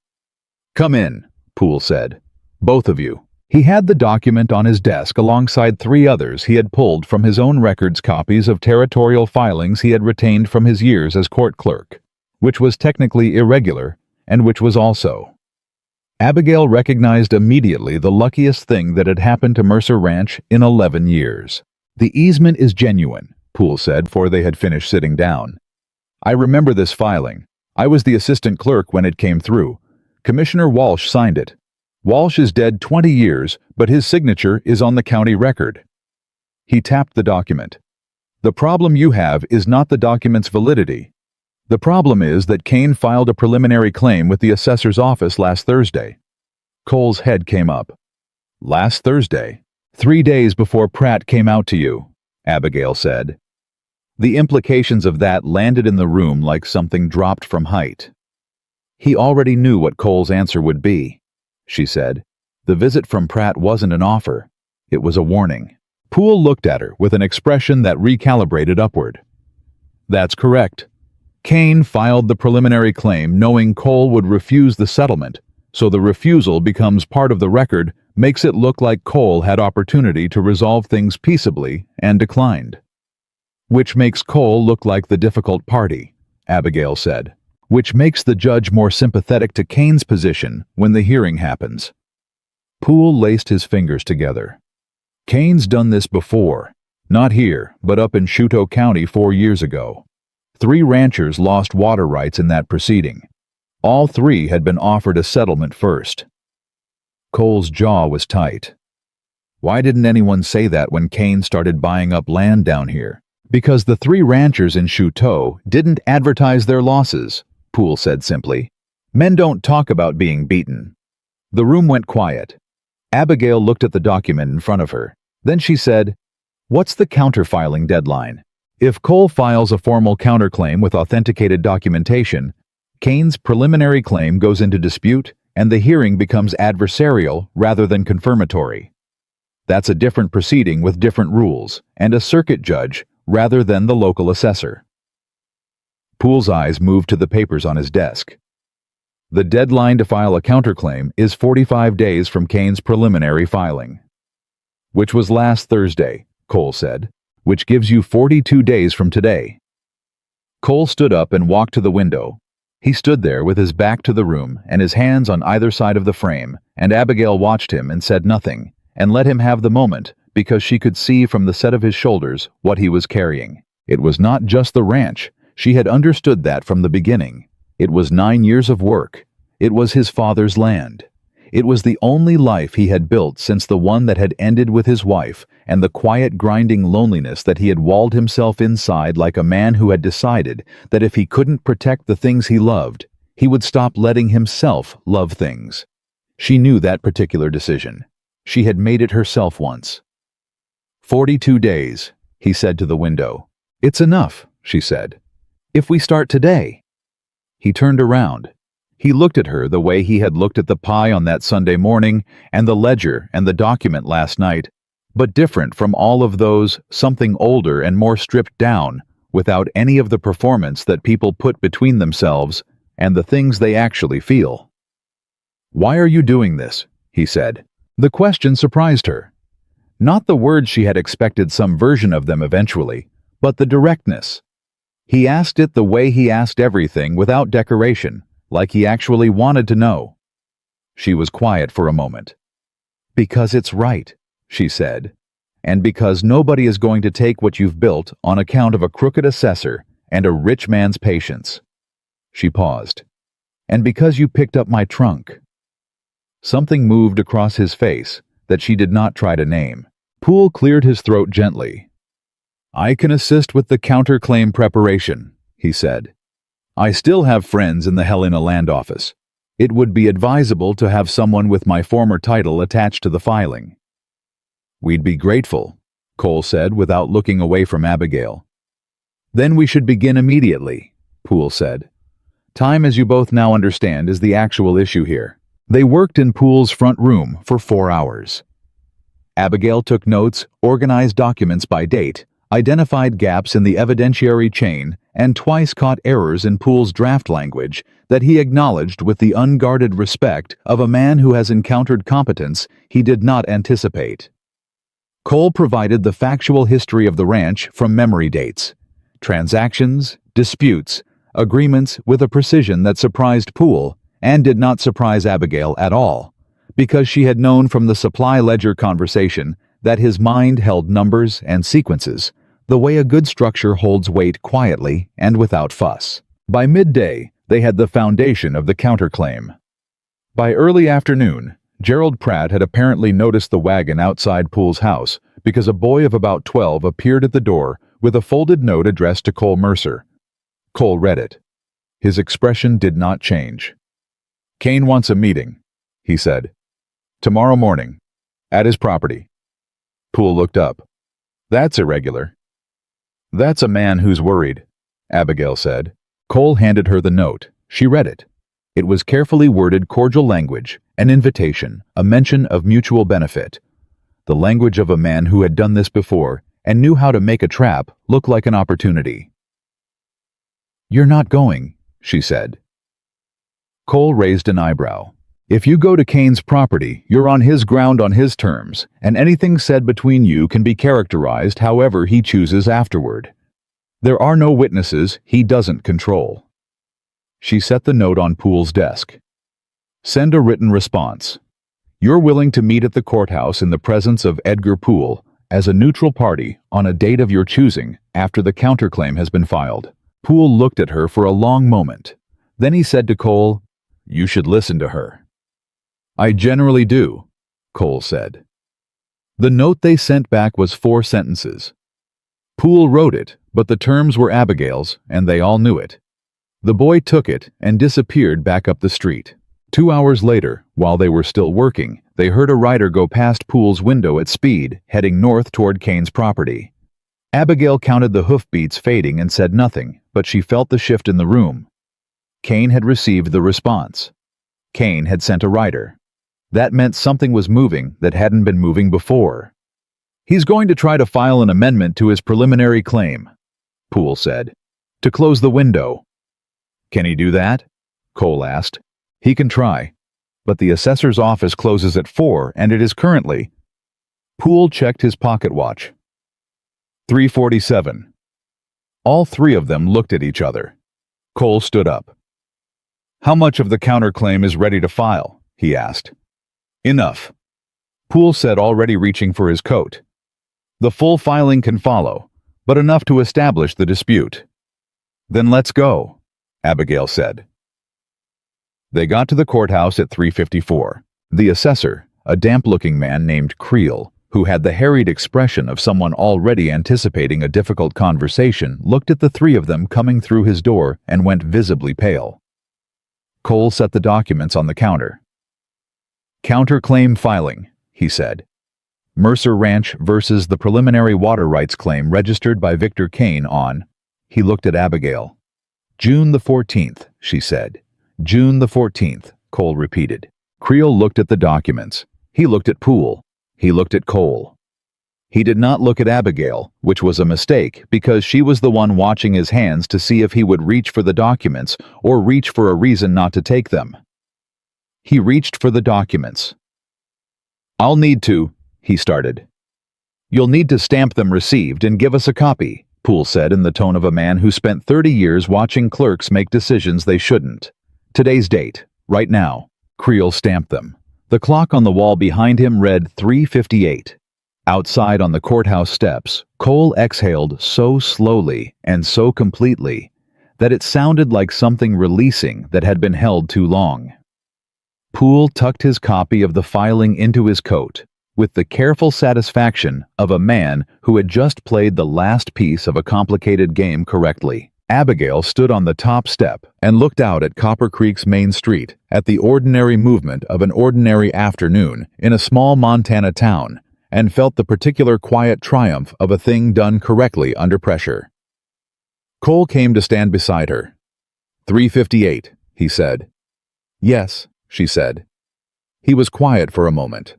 "Come in," Poole said. "Both of you." He had the document on his desk alongside 3 others he had pulled from his own records, copies of territorial filings he had retained from his years as court clerk, which was technically irregular and which was also. Abigail recognized immediately the luckiest thing that had happened to Mercer Ranch in 11 years. "The easement is genuine," Poole said before they had finished sitting down. "I remember this filing. I was the assistant clerk when it came through. Commissioner Walsh signed it. Walsh is dead 20 years, but his signature is on the county record." He tapped the document. "The problem you have is not the document's validity. The problem is that Kane filed a preliminary claim with the assessor's office last Thursday." Cole's head came up. "Last Thursday? 3 days before Pratt came out to you," Abigail said. The implications of that landed in the room like something dropped from height. "He already knew what Cole's answer would be," she said. "The visit from Pratt wasn't an offer. It was a warning." Poole looked at her with an expression that recalibrated upward. "That's correct. Kane filed the preliminary claim knowing Cole would refuse the settlement, so the refusal becomes part of the record, makes it look like Cole had opportunity to resolve things peaceably and declined. Which makes Cole look like the difficult party," Abigail said. "Which makes the judge more sympathetic to Kane's position when the hearing happens." Poole laced his fingers together. "Kane's done this before. Not here, but up in Chouteau County 4 years ago. 3 ranchers lost water rights in that proceeding. All 3 had been offered a settlement first." Cole's jaw was tight. "Why didn't anyone say that when Kane started buying up land down here?" "Because the 3 ranchers in Chouteau didn't advertise their losses," Poole said simply. "Men don't talk about being beaten." The room went quiet. Abigail looked at the document in front of her. Then she said, "What's the counterfiling deadline?" If Cole files a formal counterclaim with authenticated documentation, Kane's preliminary claim goes into dispute and the hearing becomes adversarial rather than confirmatory. That's a different proceeding with different rules and a circuit judge rather than the local assessor. Poole's eyes moved to the papers on his desk. "The deadline to file a counterclaim is 45 days from Kane's preliminary filing." "Which was last Thursday," Cole said. "Which gives you 42 days from today." Cole stood up and walked to the window. He stood there with his back to the room and his hands on either side of the frame, and Abigail watched him and said nothing, and let him have the moment because she could see from the set of his shoulders what he was carrying. It was not just the ranch. She had understood that from the beginning. It was 9 years of work. It was his father's land. It was the only life he had built since the one that had ended with his wife, and the quiet grinding loneliness that he had walled himself inside like a man who had decided that if he couldn't protect the things he loved, he would stop letting himself love things. She knew that particular decision. She had made it herself once. 42 days, he said to the window. "It's enough," she said. "If we start today." He turned around. He looked at her the way he had looked at the pie on that Sunday morning and the ledger and the document last night, but different from all of those, something older and more stripped down, without any of the performance that people put between themselves and the things they actually feel. "Why are you doing this?" he said. The question surprised her. Not the words she had expected some version of them eventually, but the directness. He asked it the way he asked everything without decoration, like he actually wanted to know. She was quiet for a moment. "Because it's right," she said, "and because nobody is going to take what you've built on account of a crooked assessor and a rich man's patience." She paused. "And because you picked up my trunk." Something moved across his face that she did not try to name. Poole cleared his throat gently. "I can assist with the counterclaim preparation," he said. "I still have friends in the Helena land office. It would be advisable to have someone with my former title attached to the filing." "We'd be grateful," Cole said without looking away from Abigail. "Then we should begin immediately," Poole said. "Time, as you both now understand, is the actual issue here." They worked in Poole's front room for 4 hours. Abigail took notes, organized documents by date, identified gaps in the evidentiary chain, and twice caught errors in Poole's draft language that he acknowledged with the unguarded respect of a man who has encountered competence he did not anticipate. Cole provided the factual history of the ranch from memory dates, transactions, disputes, agreements with a precision that surprised Poole, and did not surprise Abigail at all, because she had known from the supply ledger conversation that his mind held numbers and sequences, the way a good structure holds weight quietly and without fuss. By midday, they had the foundation of the counterclaim. By early afternoon, Gerald Pratt had apparently noticed the wagon outside Poole's house because a boy of about 12 appeared at the door with a folded note addressed to Cole Mercer. Cole read it. His expression did not change. "Kane wants a meeting," he said. "Tomorrow morning, at his property." Poole looked up. "That's irregular." "That's a man who's worried," Abigail said. Cole handed her the note. She read it. It was carefully worded cordial language, an invitation, a mention of mutual benefit. The language of a man who had done this before and knew how to make a trap look like an opportunity. "You're not going," she said. Cole raised an eyebrow. "If you go to Kane's property, you're on his ground on his terms, and anything said between you can be characterized however he chooses afterward. There are no witnesses he doesn't control." She set the note on Poole's desk. "Send a written response. You're willing to meet at the courthouse in the presence of Edgar Poole as a neutral party on a date of your choosing after the counterclaim has been filed." Poole looked at her for a long moment. Then he said to Cole, "You should listen to her." "I generally do," Cole said. The note they sent back was 4 sentences. Poole wrote it, but the terms were Abigail's, and they all knew it. The boy took it and disappeared back up the street. 2 hours later, while they were still working, they heard a rider go past Poole's window at speed, heading north toward Kane's property. Abigail counted the hoofbeats fading and said nothing, but she felt the shift in the room. Kane had received the response. Kane had sent a rider. That meant something was moving that hadn't been moving before. "He's going to try to file an amendment to his preliminary claim," Poole said, "to close the window." "Can he do that?" Cole asked. "He can try, but the assessor's office closes at 4 and it is currently—" Poole checked his pocket watch. 3:47. All 3 of them looked at each other. Cole stood up. "How much of the counterclaim is ready to file?" he asked. "Enough," Poole said, already reaching for his coat. "The full filing can follow, but enough to establish the dispute." "Then let's go," Abigail said. They got to the courthouse at 3:54. The assessor, a damp-looking man named Creel, who had the harried expression of someone already anticipating a difficult conversation, looked at the 3 of them coming through his door and went visibly pale. Cole set the documents on the counter. "Counterclaim filing," he said. "Mercer Ranch versus the preliminary water rights claim registered by Victor Kane on—" He looked at Abigail. "June the 14th, she said. "June the 14th, Cole repeated. Creel looked at the documents. He looked at Poole. He looked at Cole. He did not look at Abigail, which was a mistake because she was the one watching his hands to see if he would reach for the documents or reach for a reason not to take them. He reached for the documents. "I'll need to," he started. "You'll need to stamp them received and give us a copy," Poole said in the tone of a man who spent 30 years watching clerks make decisions they shouldn't. "Today's date, right now." Creel stamped them. The clock on the wall behind him read 3:58. Outside on the courthouse steps, Cole exhaled so slowly and so completely that it sounded like something releasing that had been held too long. Poole tucked his copy of the filing into his coat, with the careful satisfaction of a man who had just played the last piece of a complicated game correctly. Abigail stood on the top step and looked out at Copper Creek's main street, at the ordinary movement of an ordinary afternoon in a small Montana town, and felt the particular quiet triumph of a thing done correctly under pressure. Cole came to stand beside her. 3:58, he said. "Yes," she said. He was quiet for a moment.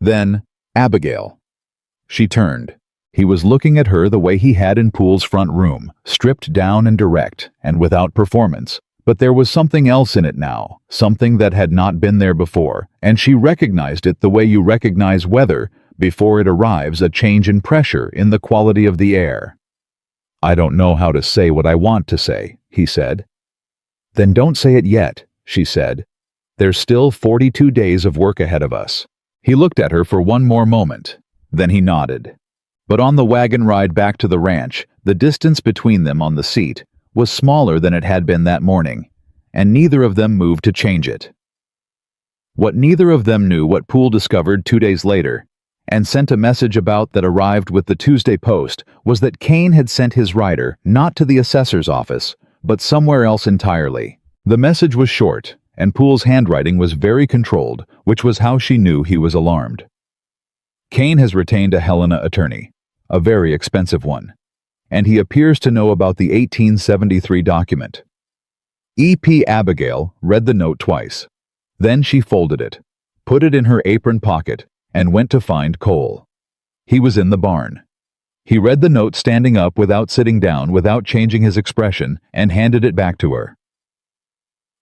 Then, "Abigail." She turned. He was looking at her the way he had in Poole's front room, stripped down and direct, and without performance. But there was something else in it now, something that had not been there before, and she recognized it the way you recognize weather before it arrives, a change in pressure in the quality of the air. "I don't know how to say what I want to say," he said. "Then don't say it yet," she said, There's still 42 days of work ahead of us. He looked at her for one more moment. Then he nodded. But on the wagon ride back to the ranch, the distance between them on the seat was smaller than it had been that morning, and neither of them moved to change it. What neither of them knew what Poole discovered 2 days later, and sent a message about that arrived with the Tuesday Post, was that Kane had sent his rider not to the assessor's office, but somewhere else entirely. The message was short, and Poole's handwriting was very controlled, which was how she knew he was alarmed. Kane has retained a Helena attorney, a very expensive one, and he appears to know about the 1873 document. E.P. Abigail read the note twice. Then she folded it, put it in her apron pocket, and went to find Cole. He was in the barn. He read the note standing up without sitting down, without changing his expression, and handed it back to her.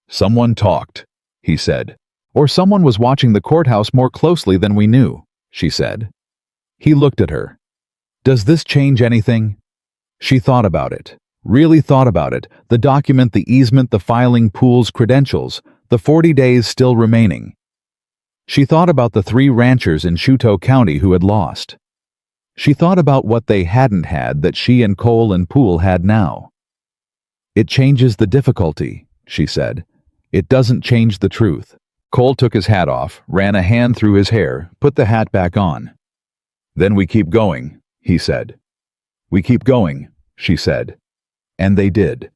"Someone talked," he said. "Or someone was watching the courthouse more closely than we knew," she said. He looked at her. "Does this change anything?" She thought about it, really thought about it, the document, the easement, the filing, Poole's credentials, the 40 days still remaining. She thought about the 3 ranchers in Chouteau County who had lost. She thought about what they hadn't had that she and Cole and Poole had now. "It changes the difficulty," she said. "It doesn't change the truth." Cole took his hat off, ran a hand through his hair, put the hat back on. "Then we keep going," he said. "We keep going," she said. And they did.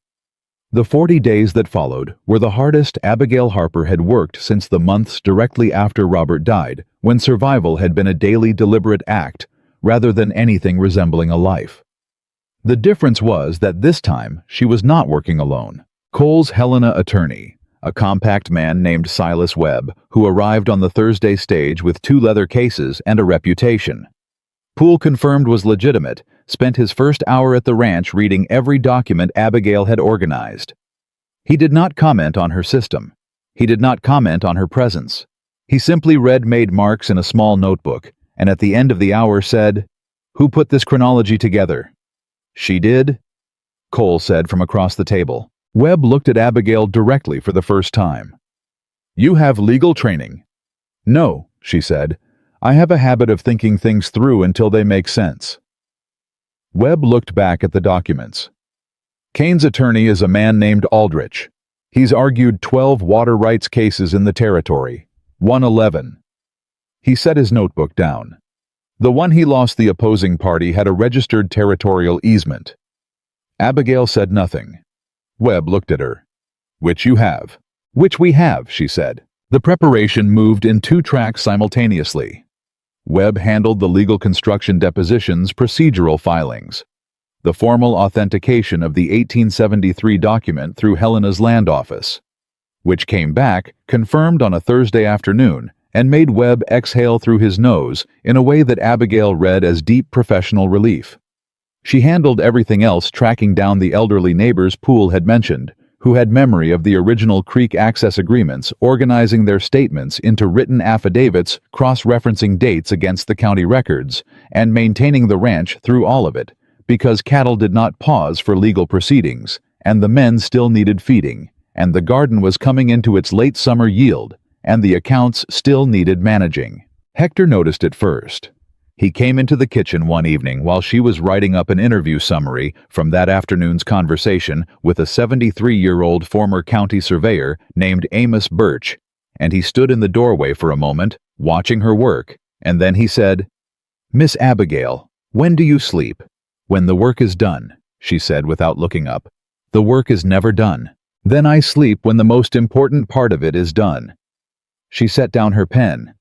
The 40 days that followed were the hardest Abigail Harper had worked since the months directly after Robert died, when survival had been a daily deliberate act, rather than anything resembling a life. The difference was that this time she was not working alone. Cole's Helena attorney, a compact man named Silas Webb, who arrived on the Thursday stage with 2 leather cases and a reputation. Poole confirmed was legitimate, spent his first hour at the ranch reading every document Abigail had organized. He did not comment on her system. He did not comment on her presence. He simply made marks in a small notebook, and at the end of the hour said, "Who put this chronology together?" "She did," Cole said from across the table. Webb looked at Abigail directly for the first time. "You have legal training." "No," she said. "I have a habit of thinking things through until they make sense." Webb looked back at the documents. "Kane's attorney is a man named Aldrich. He's argued 12 water rights cases in the territory, won 11. He set his notebook down. The one he lost the opposing party had a registered territorial easement. Abigail said nothing. Webb looked at her. "Which you have." "Which we have," she said. The preparation moved in 2 tracks simultaneously. Webb handled the legal construction depositions, procedural filings, the formal authentication of the 1873 document through Helena's land office, which came back, confirmed on a Thursday afternoon, and made Webb exhale through his nose in a way that Abigail read as deep professional relief. She handled everything else, tracking down the elderly neighbors Poole had mentioned, who had memory of the original creek access agreements, organizing their statements into written affidavits, cross-referencing dates against the county records, and maintaining the ranch through all of it, because cattle did not pause for legal proceedings, and the men still needed feeding, and the garden was coming into its late summer yield, and the accounts still needed managing. Hector noticed it first. He came into the kitchen one evening while she was writing up an interview summary from that afternoon's conversation with a 73-year-old former county surveyor named Amos Birch, and he stood in the doorway for a moment, watching her work, and then he said, "Miss Abigail, when do you sleep?" "When the work is done," she said without looking up. "The work is never done. Then I sleep when the most important part of it is done." She set down her pen.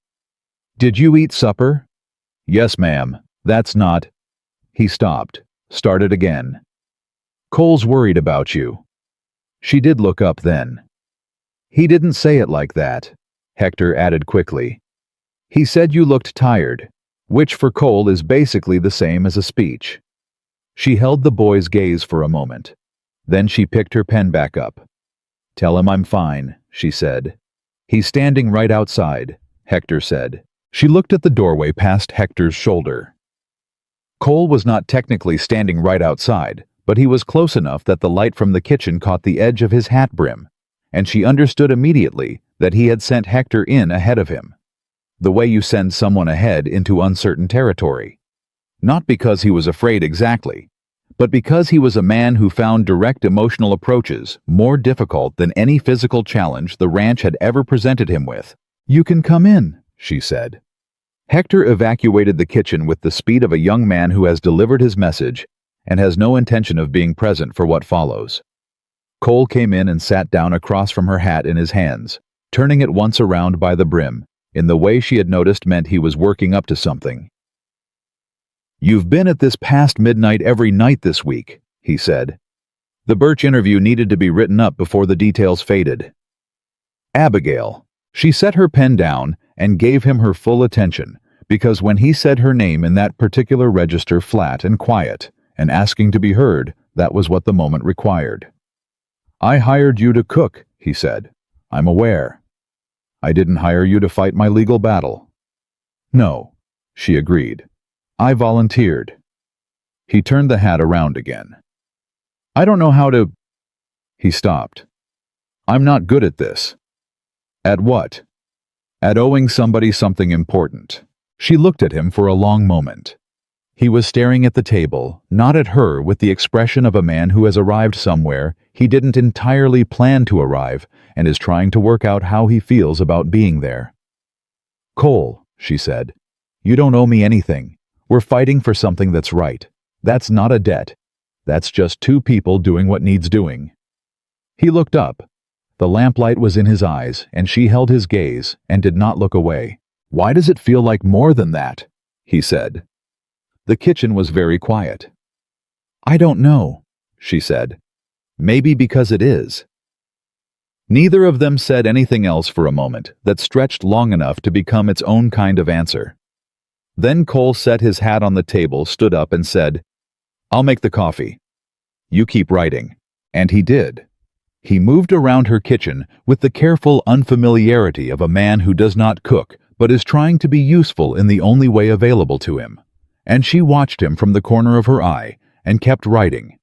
"Did you eat supper?" "Yes, ma'am. That's not—" He stopped, started again. "Cole's worried about you." She did look up then. "He didn't say it like that," Hector added quickly. "He said you looked tired, which for Cole is basically the same as a speech." She held the boy's gaze for a moment. Then she picked her pen back up. "Tell him I'm fine," she said. "He's standing right outside," Hector said. She looked at the doorway past Hector's shoulder. Cole was not technically standing right outside, but he was close enough that the light from the kitchen caught the edge of his hat brim, and she understood immediately that he had sent Hector in ahead of him. The way you send someone ahead into uncertain territory. Not because he was afraid exactly, but because he was a man who found direct emotional approaches more difficult than any physical challenge the ranch had ever presented him with. "You can come in," she said. Hector evacuated the kitchen with the speed of a young man who has delivered his message and has no intention of being present for what follows. Cole came in and sat down across from her hat in his hands, turning it once around by the brim, in the way she had noticed meant he was working up to something. "You've been at this past midnight every night this week," he said. The Birch interview needed to be written up before the details faded. Abigail. She set her pen down and gave him her full attention, because when he said her name in that particular register flat and quiet, and asking to be heard, that was what the moment required. "I hired you to cook," he said. "I'm aware. I didn't hire you to fight my legal battle." "No," she agreed. "I volunteered." He turned the hat around again. "I don't know how to—" He stopped. "I'm not good at this." "At what?" "At owing somebody something important." She looked at him for a long moment. He was staring at the table, not at her, with the expression of a man who has arrived somewhere he didn't entirely plan to arrive and is trying to work out how he feels about being there. "Cole," she said, "you don't owe me anything. We're fighting for something that's right. That's not a debt. That's just two people doing what needs doing." He looked up. The lamplight was in his eyes, and she held his gaze and did not look away. "Why does it feel like more than that?" he said. The kitchen was very quiet. "I don't know," she said. "Maybe because it is." Neither of them said anything else for a moment that stretched long enough to become its own kind of answer. Then Cole set his hat on the table, stood up and said, "I'll make the coffee. You keep writing." And he did. He moved around her kitchen with the careful unfamiliarity of a man who does not cook but is trying to be useful in the only way available to him. And she watched him from the corner of her eye and kept writing.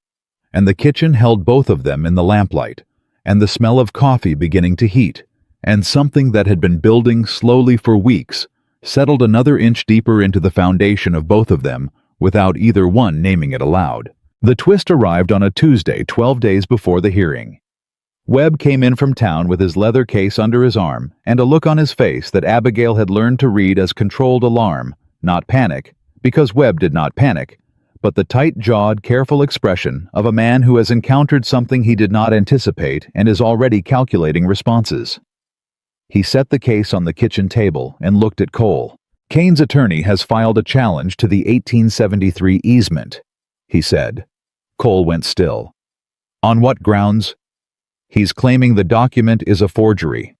And the kitchen held both of them in the lamplight, and the smell of coffee beginning to heat, and something that had been building slowly for weeks settled another inch deeper into the foundation of both of them without either one naming it aloud. The twist arrived on a Tuesday 12 days before the hearing. Webb came in from town with his leather case under his arm and a look on his face that Abigail had learned to read as controlled alarm, not panic, because Webb did not panic, but the tight-jawed, careful expression of a man who has encountered something he did not anticipate and is already calculating responses. He set the case on the kitchen table and looked at Cole. "Kane's attorney has filed a challenge to the 1873 easement," he said. Cole went still. "On what grounds?" "He's claiming the document is a forgery."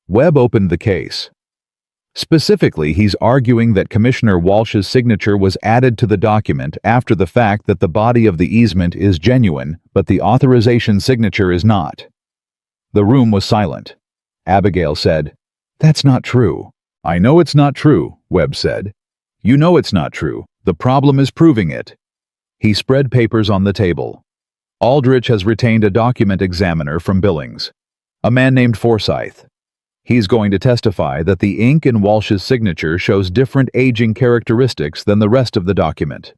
Webb opened the case. Specifically, he's arguing that Commissioner Walsh's signature was added to the document after the fact that the body of the easement is genuine, but the authorization signature is not. The room was silent. Abigail said, "That's not true." "I know it's not true," Webb said. "You know it's not true. The problem is proving it." He spread papers on the table. "Aldrich has retained a document examiner from Billings, a man named Forsyth. He's going to testify that the ink in Walsh's signature shows different aging characteristics than the rest of the document."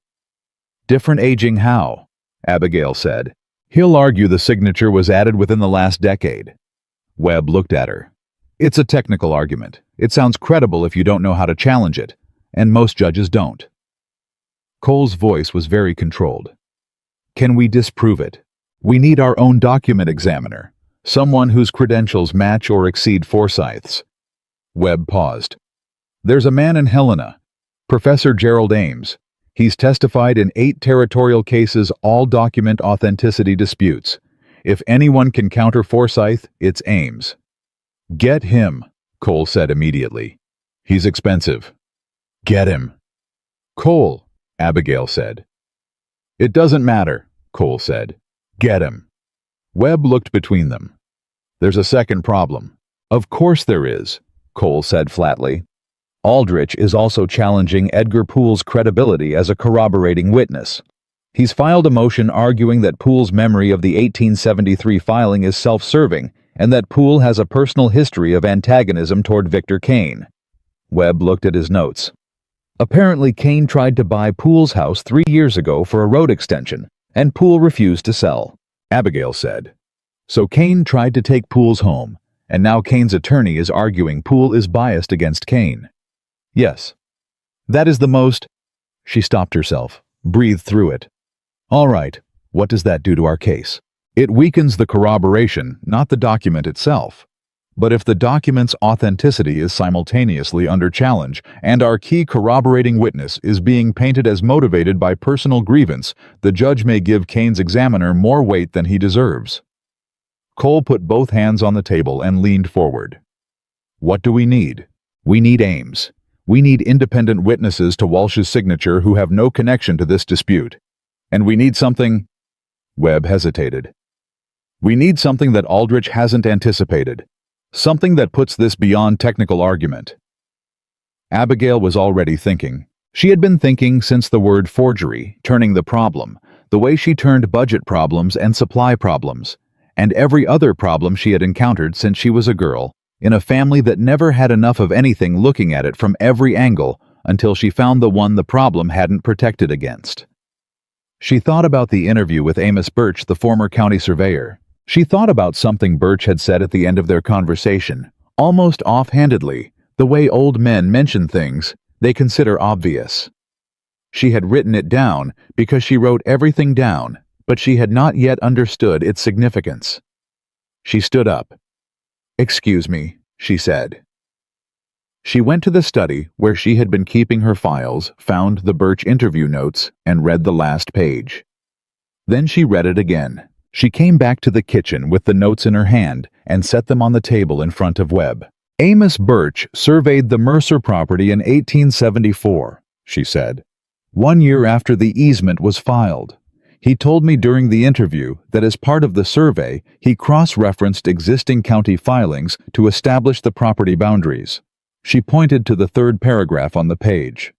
"Different aging how?" Abigail said. "He'll argue the signature was added within the last decade." Webb looked at her. "It's a technical argument. It sounds credible if you don't know how to challenge it, and most judges don't." Cole's voice was very controlled. "Can we disprove it? We need our own document examiner. Someone whose credentials match or exceed Forsyth's." Webb paused. "There's a man in Helena, Professor Gerald Ames. He's testified in 8 territorial cases, all document authenticity disputes. If anyone can counter Forsyth, it's Ames." "Get him," Cole said immediately. "He's expensive." "Get him." "Cole," Abigail said. "It doesn't matter," Cole said. "Get him." Webb looked between them. "There's a second problem." "Of course there is," Cole said flatly. "Aldrich is also challenging Edgar Poole's credibility as a corroborating witness. He's filed a motion arguing that Poole's memory of the 1873 filing is self-serving and that Poole has a personal history of antagonism toward Victor Kane. Webb looked at his notes. Apparently, Kane tried to buy Poole's house 3 years ago for a road extension, and Poole refused to sell. Abigail said. So Kane tried to take Poole's home, and now Kane's attorney is arguing Poole is biased against Kane. Yes. That is the most... She stopped herself, breathed through it. All right, what does that do to our case? It weakens the corroboration, not the document itself. But if the document's authenticity is simultaneously under challenge and our key corroborating witness is being painted as motivated by personal grievance, the judge may give Kane's examiner more weight than he deserves. Cole put both hands on the table and leaned forward. What do we need? We need Ames. We need independent witnesses to Walsh's signature who have no connection to this dispute. And we need something... Webb hesitated. We need something that Aldrich hasn't anticipated. Something that puts this beyond technical argument. Abigail was already thinking. She had been thinking since the word forgery, turning the problem, the way she turned budget problems and supply problems, and every other problem she had encountered since she was a girl, in a family that never had enough of anything looking at it from every angle until she found the one the problem hadn't protected against. She thought about the interview with Amos Birch, the former county surveyor. She thought about something Birch had said at the end of their conversation, almost offhandedly, the way old men mention things they consider obvious. She had written it down because she wrote everything down, but she had not yet understood its significance. She stood up. "Excuse me," she said. She went to the study where she had been keeping her files, found the Birch interview notes, and read the last page. Then she read it again. She came back to the kitchen with the notes in her hand and set them on the table in front of Webb. Amos Birch surveyed the Mercer property in 1874, she said. 1 year after the easement was filed. He told me during the interview that as part of the survey, he cross-referenced existing county filings to establish the property boundaries. She pointed to the third paragraph on the page.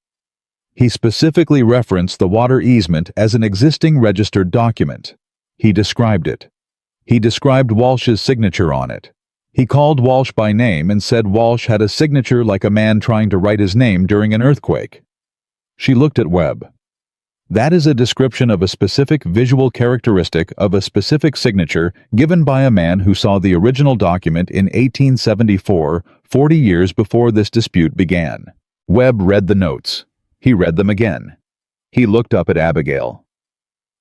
He specifically referenced the water easement as an existing registered document. He described it. He described Walsh's signature on it. He called Walsh by name and said Walsh had a signature like a man trying to write his name during an earthquake. She looked at Webb. That is a description of a specific visual characteristic of a specific signature given by a man who saw the original document in 1874, 40 years before this dispute began. Webb read the notes. He read them again. He looked up at Abigail.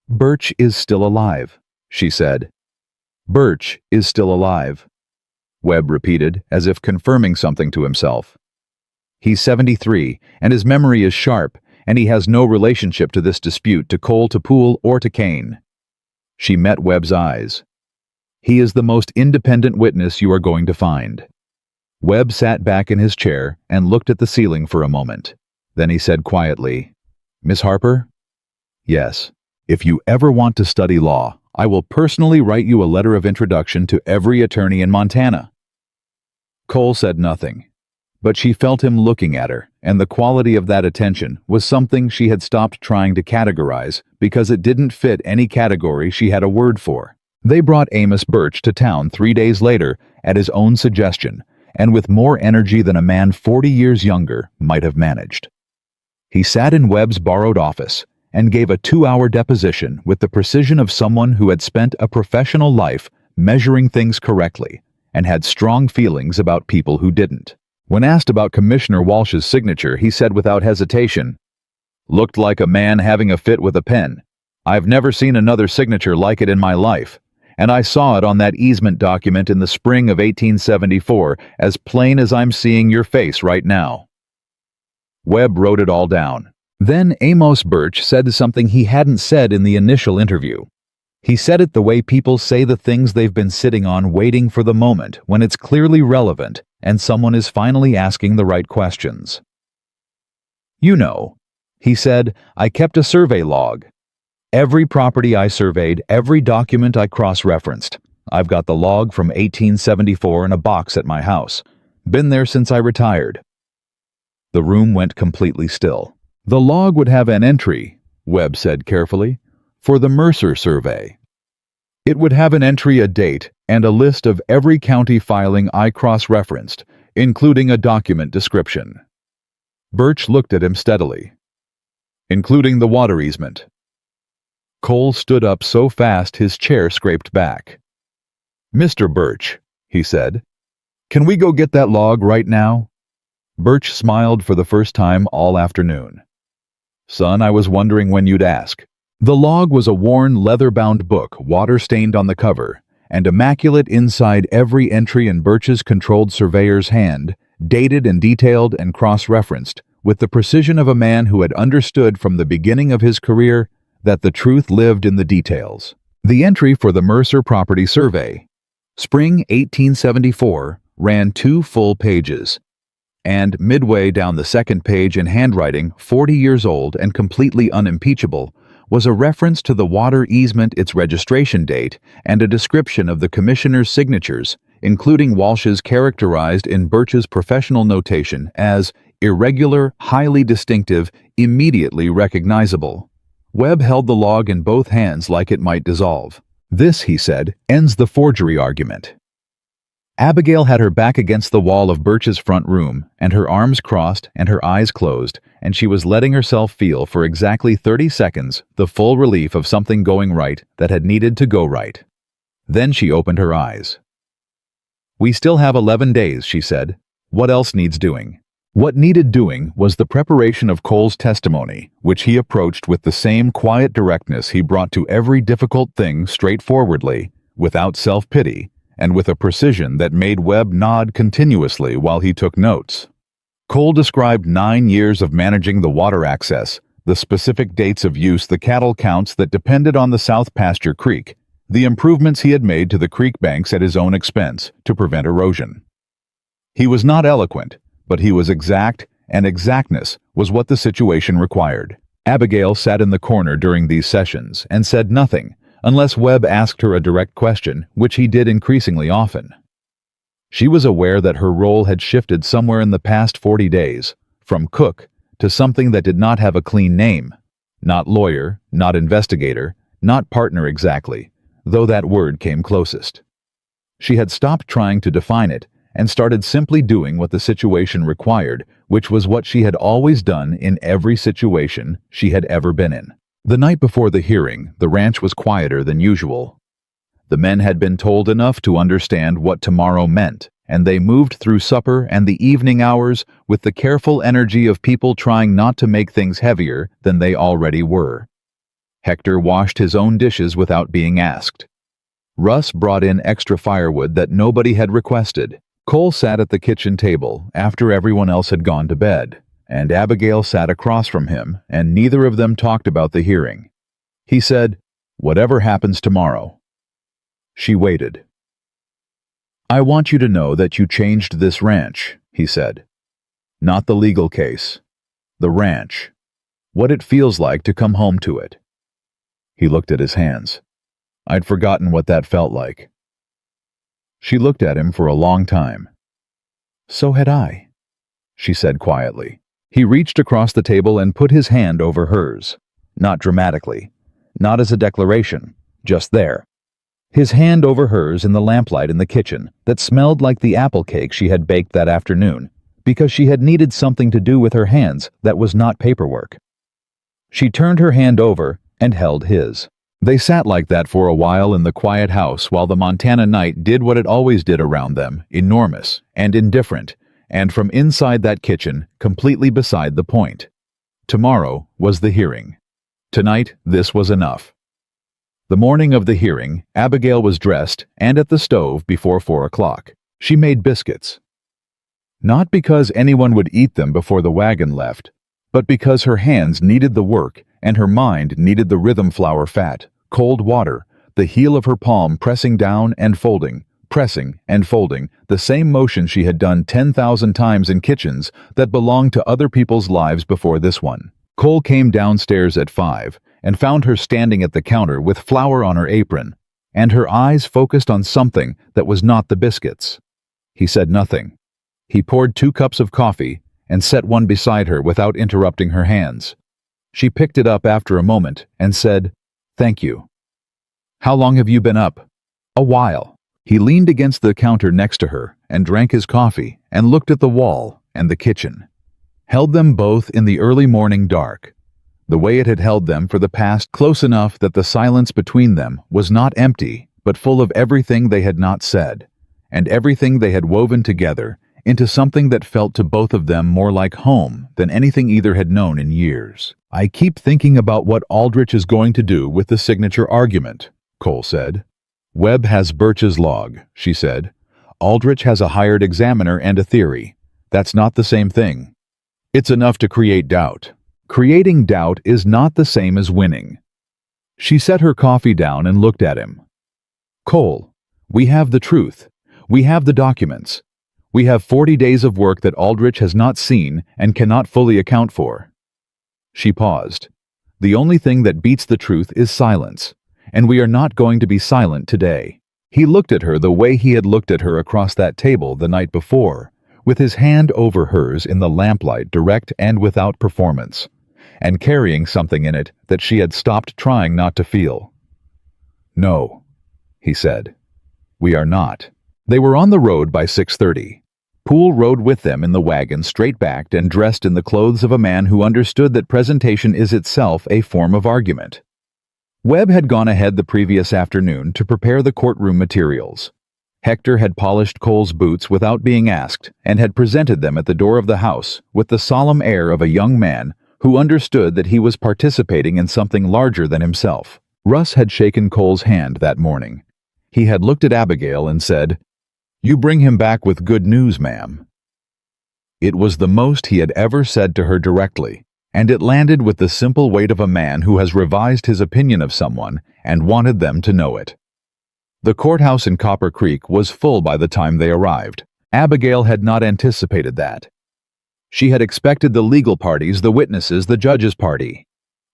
Birch is still alive, she said. Birch is still alive. Webb repeated, as if confirming something to himself. He's 73, and his memory is sharp, and he has no relationship to this dispute to Cole, to Poole, or to Kane. She met Webb's eyes. He is the most independent witness you are going to find. Webb sat back in his chair and looked at the ceiling for a moment. Then he said quietly, Miss Harper? Yes. If you ever want to study law, I will personally write you a letter of introduction to every attorney in Montana. Cole said nothing, but she felt him looking at her, and the quality of that attention was something she had stopped trying to categorize because it didn't fit any category she had a word for. They brought Amos Birch to town 3 days later at his own suggestion, and with more energy than a man 40 years younger might have managed. He sat in Webb's borrowed office and gave a 2-hour deposition with the precision of someone who had spent a professional life measuring things correctly and had strong feelings about people who didn't. When asked about Commissioner Walsh's signature, he said without hesitation, "Looked like a man having a fit with a pen. I've never seen another signature like it in my life, and I saw it on that easement document in the spring of 1874 as plain as I'm seeing your face right now." Webb wrote it all down. Then Amos Birch said something he hadn't said in the initial interview. He said it the way people say the things they've been sitting on waiting for the moment when it's clearly relevant and someone is finally asking the right questions. "You know," he said, "I kept a survey log. Every property I surveyed, every document I cross-referenced. I've got the log from 1874 in a box at my house. Been there since I retired." The room went completely still. "The log would have an entry," Webb said carefully, "for the Mercer survey." It would have an entry, a date, and a list of every county filing I cross-referenced, including a document description. Birch looked at him steadily. Including the water easement. Cole stood up so fast his chair scraped back. "Mr. Birch," he said, "can we go get that log right now?" Birch smiled for the first time all afternoon. "Son, I was wondering when you'd ask." The log was a worn, leather-bound book, water-stained on the cover, and immaculate inside every entry in Birch's controlled surveyor's hand, dated and detailed and cross-referenced, with the precision of a man who had understood from the beginning of his career that the truth lived in the details. The entry for the Mercer Property Survey, Spring 1874, ran 2 full pages, and midway down the second page in handwriting 40 years old and completely unimpeachable, was a reference to the water easement, its registration date, and a description of the commissioner's signatures, including Walsh's, characterized in Birch's professional notation as irregular, highly distinctive, immediately recognizable. Webb held the log in both hands like it might dissolve. "This," he said, "ends the forgery argument." Abigail had her back against the wall of Birch's front room, and her arms crossed and her eyes closed, and she was letting herself feel for exactly 30 seconds the full relief of something going right that had needed to go right. Then she opened her eyes. "We still have 11 days, she said. "What else needs doing?" What needed doing was the preparation of Cole's testimony, which he approached with the same quiet directness he brought to every difficult thing, straightforwardly, without self-pity, and with a precision that made Webb nod continuously while he took notes. Cole described 9 years of managing the water access, the specific dates of use, the cattle counts that depended on the South Pasture Creek, the improvements he had made to the creek banks at his own expense to prevent erosion. He was not eloquent, but he was exact, and exactness was what the situation required. Abigail sat in the corner during these sessions and said nothing, unless Webb asked her a direct question, which he did increasingly often. She was aware that her role had shifted somewhere in the past 40 days, from cook to something that did not have a clean name. Not lawyer, not investigator, not partner exactly, though that word came closest. She had stopped trying to define it and started simply doing what the situation required, which was what she had always done in every situation she had ever been in. The night before the hearing, the ranch was quieter than usual. The men had been told enough to understand what tomorrow meant, and they moved through supper and the evening hours with the careful energy of people trying not to make things heavier than they already were. Hector washed his own dishes without being asked. Russ brought in extra firewood that nobody had requested. Cole sat at the kitchen table after everyone else had gone to bed, and Abigail sat across from him, and neither of them talked about the hearing. He said, "Whatever happens tomorrow." She waited. "I want you to know that you changed this ranch," he said. "Not the legal case. The ranch. What it feels like to come home to it." He looked at his hands. "I'd forgotten what that felt like." She looked at him for a long time. "So had I," she said quietly. He reached across the table and put his hand over hers. Not dramatically. Not as a declaration. Just there. His hand over hers in the lamplight in the kitchen that smelled like the apple cake she had baked that afternoon, because she had needed something to do with her hands that was not paperwork. She turned her hand over and held his. They sat like that for a while in the quiet house while the Montana night did what it always did around them, enormous and indifferent, and from inside that kitchen, completely beside the point. Tomorrow was the hearing. Tonight, this was enough. The morning of the hearing, Abigail was dressed and at the stove before 4 o'clock. She made biscuits. Not because anyone would eat them before the wagon left, but because her hands needed the work and her mind needed the rhythm flour fat, cold water, the heel of her palm pressing down and folding, pressing and folding, the same motion she had done 10,000 times in kitchens that belonged to other people's lives before this one. Cole came downstairs at 5 and found her standing at the counter with flour on her apron, and her eyes focused on something that was not the biscuits. He said nothing. He poured 2 cups of coffee and set one beside her without interrupting her hands. She picked it up after a moment and said, "Thank you." How long have you been up? A while. He leaned against the counter next to her and drank his coffee and looked at the wall and the kitchen. Held them both in the early morning dark. The way it had held them for the past, close enough that the silence between them was not empty, but full of everything they had not said, and everything they had woven together into something that felt to both of them more like home than anything either had known in years. I keep thinking about what Aldrich is going to do with the signature argument, Cole said. Webb has Birch's log, she said. Aldrich has a hired examiner and a theory. That's not the same thing. It's enough to create doubt. Creating doubt is not the same as winning. She set her coffee down and looked at him. Cole, we have the truth. We have the documents. We have 40 days of work that Aldrich has not seen and cannot fully account for. She paused. The only thing that beats the truth is silence, and we are not going to be silent today. He looked at her the way he had looked at her across that table the night before, with his hand over hers in the lamplight, direct and without performance, and carrying something in it that she had stopped trying not to feel. No, he said. We are not. They were on the road by 6:30. Poole rode with them in the wagon, straight-backed and dressed in the clothes of a man who understood that presentation is itself a form of argument. Webb had gone ahead the previous afternoon to prepare the courtroom materials. Hector had polished Cole's boots without being asked and had presented them at the door of the house with the solemn air of a young man who understood that he was participating in something larger than himself. Russ had shaken Cole's hand that morning. He had looked at Abigail and said, "You bring him back with good news, ma'am." It was the most he had ever said to her directly, and it landed with the simple weight of a man who has revised his opinion of someone and wanted them to know it. The courthouse in Copper Creek was full by the time they arrived. Abigail had not anticipated that. She had expected the legal parties, the witnesses, the judge's party.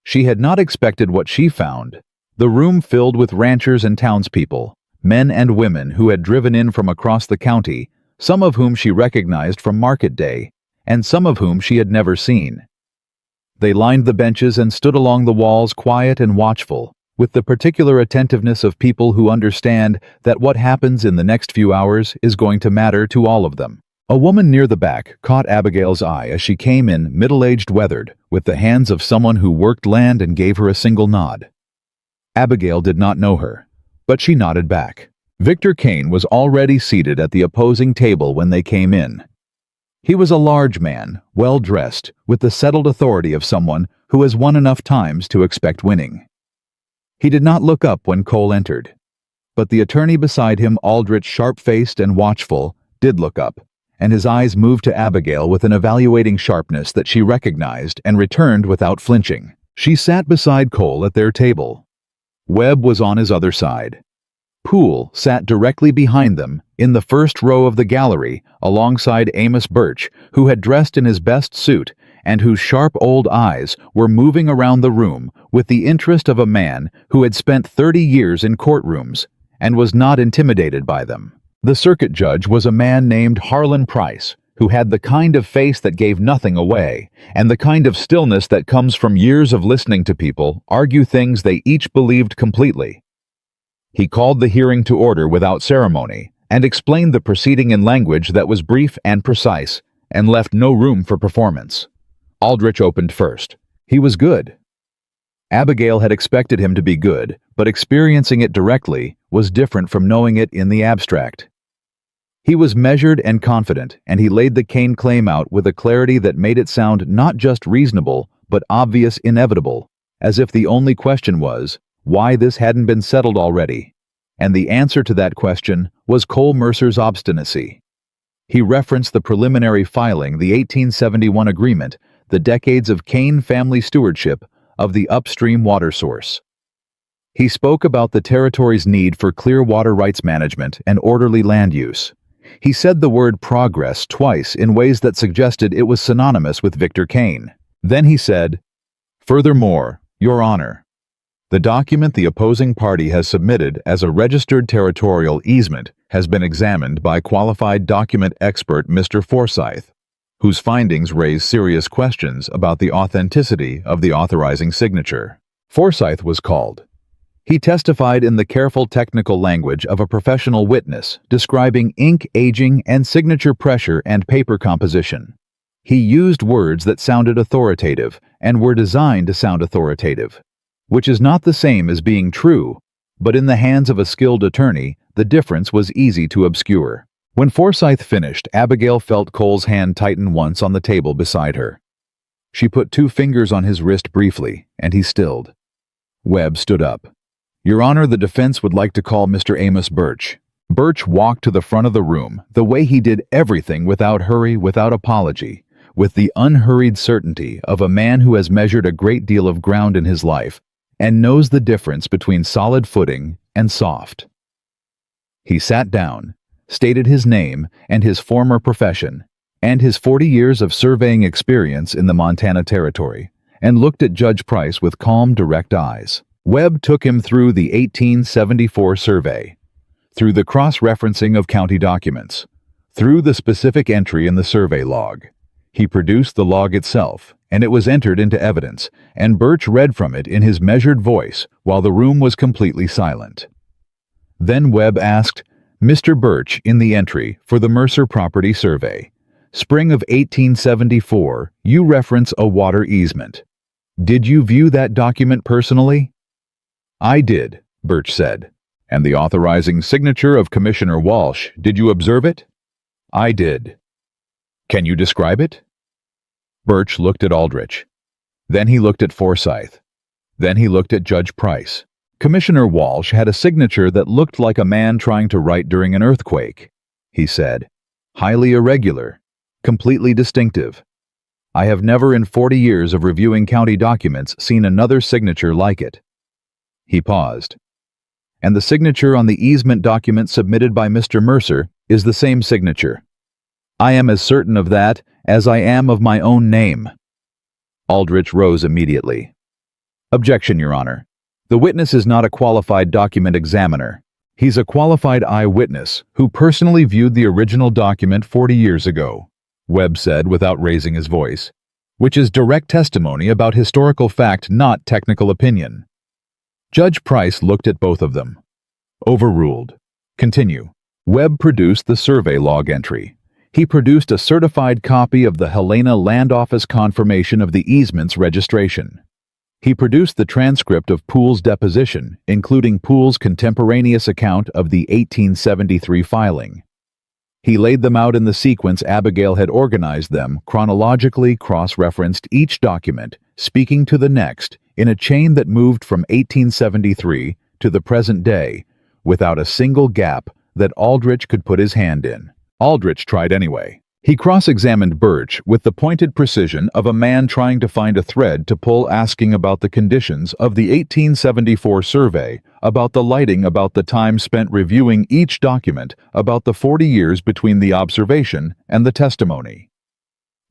She had not expected what she found, the room filled with ranchers and townspeople, men and women who had driven in from across the county, some of whom she recognized from market day, and some of whom she had never seen. They lined the benches and stood along the walls, quiet and watchful, with the particular attentiveness of people who understand that what happens in the next few hours is going to matter to all of them. A woman near the back caught Abigail's eye as she came in, middle-aged, weathered, with the hands of someone who worked land, and gave her a single nod. Abigail did not know her, but she nodded back. Victor Kane was already seated at the opposing table when they came in. He was a large man, well-dressed, with the settled authority of someone who has won enough times to expect winning. He did not look up when Cole entered, but the attorney beside him, Aldrich, sharp-faced and watchful, did look up, and his eyes moved to Abigail with an evaluating sharpness that she recognized and returned without flinching. She sat beside Cole at their table. Webb was on his other side. Poole sat directly behind them, in the first row of the gallery, alongside Amos Birch, who had dressed in his best suit and whose sharp old eyes were moving around the room with the interest of a man who had spent 30 years in courtrooms and was not intimidated by them. The circuit judge was a man named Harlan Price, who had the kind of face that gave nothing away, and the kind of stillness that comes from years of listening to people argue things they each believed completely. He called the hearing to order without ceremony, and explained the proceeding in language that was brief and precise, and left no room for performance. Aldrich opened first. He was good. Abigail had expected him to be good, but experiencing it directly was different from knowing it in the abstract. He was measured and confident, and he laid the Kane claim out with a clarity that made it sound not just reasonable, but obvious, inevitable, as if the only question was, why this hadn't been settled already, and the answer to that question was Cole Mercer's obstinacy. He referenced the preliminary filing, the 1871 agreement, the decades of Kane family stewardship of the upstream water source. He spoke about the territory's need for clear water rights management and orderly land use. He said the word progress twice in ways that suggested it was synonymous with Victor Kane. Then he said, "Furthermore, Your Honor, the document the opposing party has submitted as a registered territorial easement has been examined by qualified document expert Mr. Forsyth, whose findings raise serious questions about the authenticity of the authorizing signature." Forsyth was called. He testified in the careful technical language of a professional witness, describing ink aging and signature pressure and paper composition. He used words that sounded authoritative and were designed to sound authoritative, which is not the same as being true, but in the hands of a skilled attorney, the difference was easy to obscure. When Forsyth finished, Abigail felt Cole's hand tighten once on the table beside her. She put 2 fingers on his wrist briefly, and he stilled. Webb stood up. "Your Honor, the defense would like to call Mr. Amos Birch." Birch walked to the front of the room, the way he did everything without hurry, without apology, with the unhurried certainty of a man who has measured a great deal of ground in his life and knows the difference between solid footing and soft. He sat down, stated his name and his former profession, and his 40 years of surveying experience in the Montana Territory, and looked at Judge Price with calm, direct eyes. Webb took him through the 1874 survey, through the cross-referencing of county documents, through the specific entry in the survey log. He produced the log itself, and it was entered into evidence, and Birch read from it in his measured voice while the room was completely silent. Then Webb asked, "Mr. Birch, in the entry for the Mercer Property Survey, spring of 1874, you reference a water easement. Did you view that document personally?" "I did," Birch said. "And the authorizing signature of Commissioner Walsh, did you observe it?" "I did." "Can you describe it?" Birch looked at Aldrich. Then he looked at Forsyth. Then he looked at Judge Price. "Commissioner Walsh had a signature that looked like a man trying to write during an earthquake," he said. "Highly irregular, completely distinctive. I have never in 40 years of reviewing county documents seen another signature like it." He paused. "And the signature on the easement document submitted by Mr. Mercer is the same signature. I am as certain of that as I am of my own name." Aldrich rose immediately. "Objection, Your Honor. The witness is not a qualified document examiner. He's a qualified eyewitness who personally viewed the original document 40 years ago," Webb said without raising his voice, "which is direct testimony about historical fact, not technical opinion." Judge Price looked at both of them. "Overruled. Continue." Webb produced the survey log entry. He produced a certified copy of the Helena Land Office confirmation of the easement's registration. He produced the transcript of Poole's deposition, including Poole's contemporaneous account of the 1873 filing. He laid them out in the sequence Abigail had organized them, chronologically cross-referenced each document, speaking to the next, in a chain that moved from 1873 to the present day, without a single gap that Aldrich could put his hand in. Aldrich tried anyway. He cross-examined Birch with the pointed precision of a man trying to find a thread to pull, asking about the conditions of the 1874 survey, about the lighting, about the time spent reviewing each document, about the 40 years between the observation and the testimony.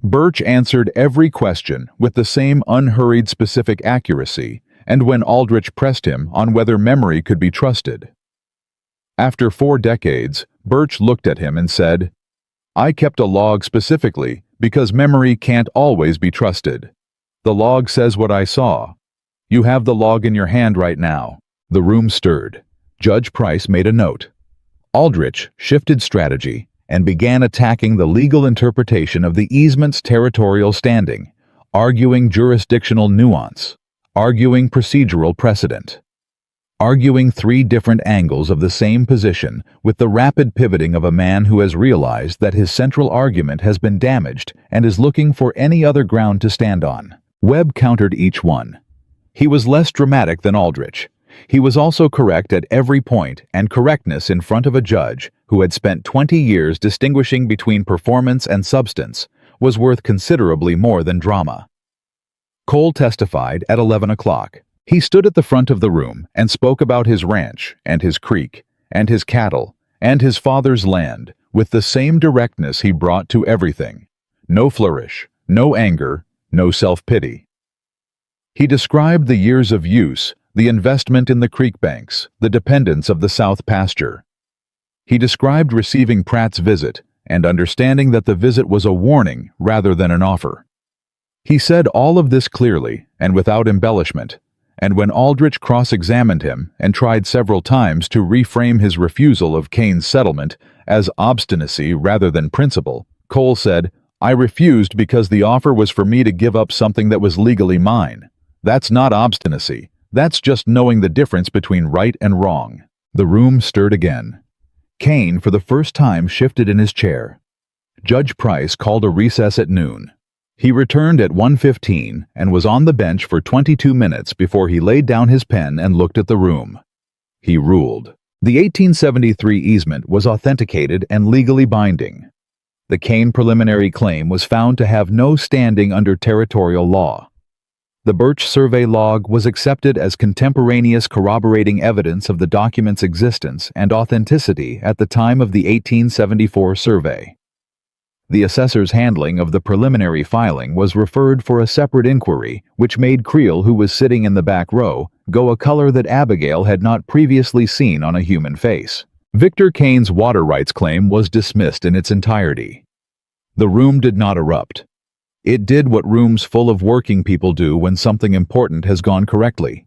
Birch answered every question with the same unhurried specific accuracy, and when Aldrich pressed him on whether memory could be trusted. After 4 decades, Birch looked at him and said, "I kept a log specifically because memory can't always be trusted. The log says what I saw. You have the log in your hand right now." The room stirred. Judge Price made a note. Aldrich shifted strategy and began attacking the legal interpretation of the easement's territorial standing, arguing jurisdictional nuance, arguing procedural precedent, arguing 3 different angles of the same position with the rapid pivoting of a man who has realized that his central argument has been damaged and is looking for any other ground to stand on. Webb countered each one. He was less dramatic than Aldrich. He was also correct at every point, and correctness in front of a judge who had spent 20 years distinguishing between performance and substance was worth considerably more than drama. Cole testified at 11 o'clock. He stood at the front of the room and spoke about his ranch and his creek and his cattle and his father's land with the same directness he brought to everything. No flourish, no anger, no self-pity. He described the years of use, the investment in the creek banks, the dependence of the south pasture. He described receiving Pratt's visit and understanding that the visit was a warning rather than an offer. He said all of this clearly and without embellishment, And when Aldrich cross-examined him and tried several times to reframe his refusal of Kane's settlement as obstinacy rather than principle, Cole said, "I refused because the offer was for me to give up something that was legally mine. That's not obstinacy. That's just knowing the difference between right and wrong." The room stirred again. Kane, for the first time, shifted in his chair. Judge Price called a recess at noon. He returned at 1:15 and was on the bench for 22 minutes before he laid down his pen and looked at the room. He ruled. The 1873 easement was authenticated and legally binding. The Kane preliminary claim was found to have no standing under territorial law. The Birch survey log was accepted as contemporaneous corroborating evidence of the document's existence and authenticity at the time of the 1874 survey. The assessor's handling of the preliminary filing was referred for a separate inquiry, which made Creel, who was sitting in the back row, go a color that Abigail had not previously seen on a human face. Victor Kane's water rights claim was dismissed in its entirety. The room did not erupt. It did what rooms full of working people do when something important has gone correctly.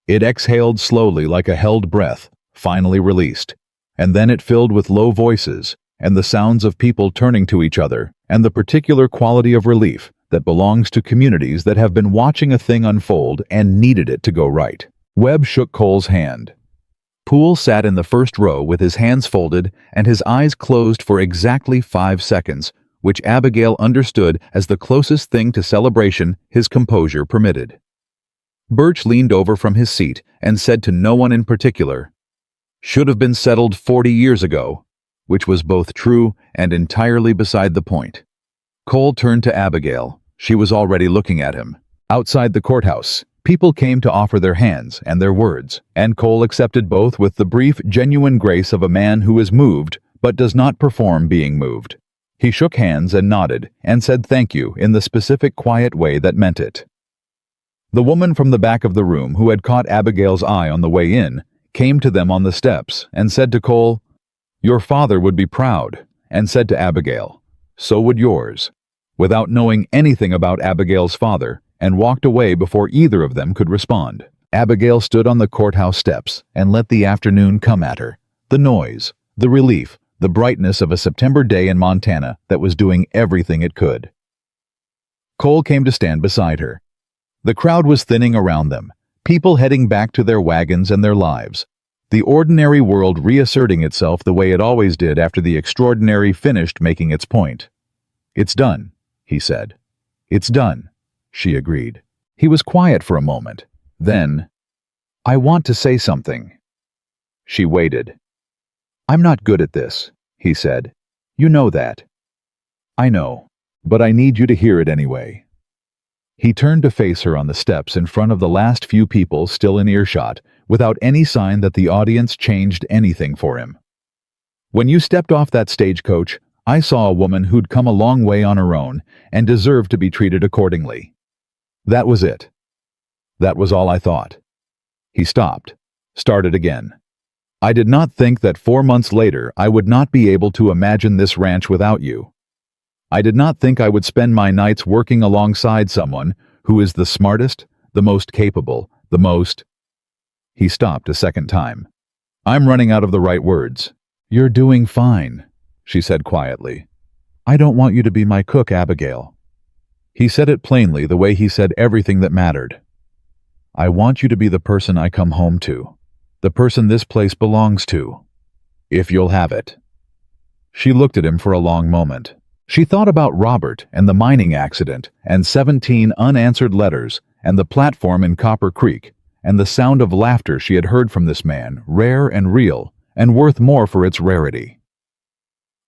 It exhaled slowly like a held breath, finally released, and then it filled with low voices and the sounds of people turning to each other, and the particular quality of relief that belongs to communities that have been watching a thing unfold and needed it to go right. Webb shook Cole's hand. Poole sat in the first row with his hands folded and his eyes closed for exactly 5 seconds, which Abigail understood as the closest thing to celebration his composure permitted. Birch leaned over from his seat and said to no one in particular, "Should have been settled 40 years ago," which was both true and entirely beside the point. Cole turned to Abigail. She was already looking at him. Outside the courthouse, people came to offer their hands and their words, and Cole accepted both with the brief, genuine grace of a man who is moved but does not perform being moved. He shook hands and nodded and said thank you in the specific, quiet way that meant it. The woman from the back of the room who had caught Abigail's eye on the way in came to them on the steps and said to Cole, "Your father would be proud," and said to Abigail, "So would yours," without knowing anything about Abigail's father, and walked away before either of them could respond. Abigail stood on the courthouse steps and let the afternoon come at her. The noise, the relief, the brightness of a September day in Montana that was doing everything it could. Cole came to stand beside her. The crowd was thinning around them, people heading back to their wagons and their lives. The ordinary world reasserting itself the way it always did after the extraordinary finished making its point. "It's done," he said. "It's done," she agreed. He was quiet for a moment. Then, "I want to say something." She waited. "I'm not good at this," he said. "You know that." "I know, but I need you to hear it anyway." He turned to face her on the steps in front of the last few people still in earshot, without any sign that the audience changed anything for him. "When you stepped off that stagecoach, I saw a woman who'd come a long way on her own and deserved to be treated accordingly. That was it. That was all I thought." He stopped, started again. "I did not think that 4 months later I would not be able to imagine this ranch without you. I did not think I would spend my nights working alongside someone who is the smartest, the most capable, the most—" He stopped a second time. "I'm running out of the right words." "You're doing fine," she said quietly. "I don't want you to be my cook, Abigail." He said it plainly, the way he said everything that mattered. "I want you to be the person I come home to, the person this place belongs to, if you'll have it." She looked at him for a long moment. She thought about Robert and the mining accident and 17 unanswered letters and the platform in Copper Creek and the sound of laughter she had heard from this man, rare and real, and worth more for its rarity.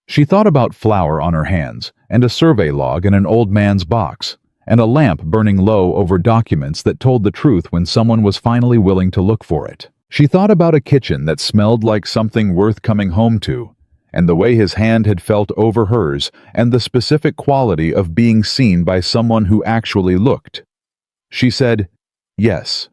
She thought about flour on her hands and a survey log in an old man's box and a lamp burning low over documents that told the truth when someone was finally willing to look for it. She thought about a kitchen that smelled like something worth coming home to, and the way his hand had felt over hers, and the specific quality of being seen by someone who actually looked. She said, "Yes."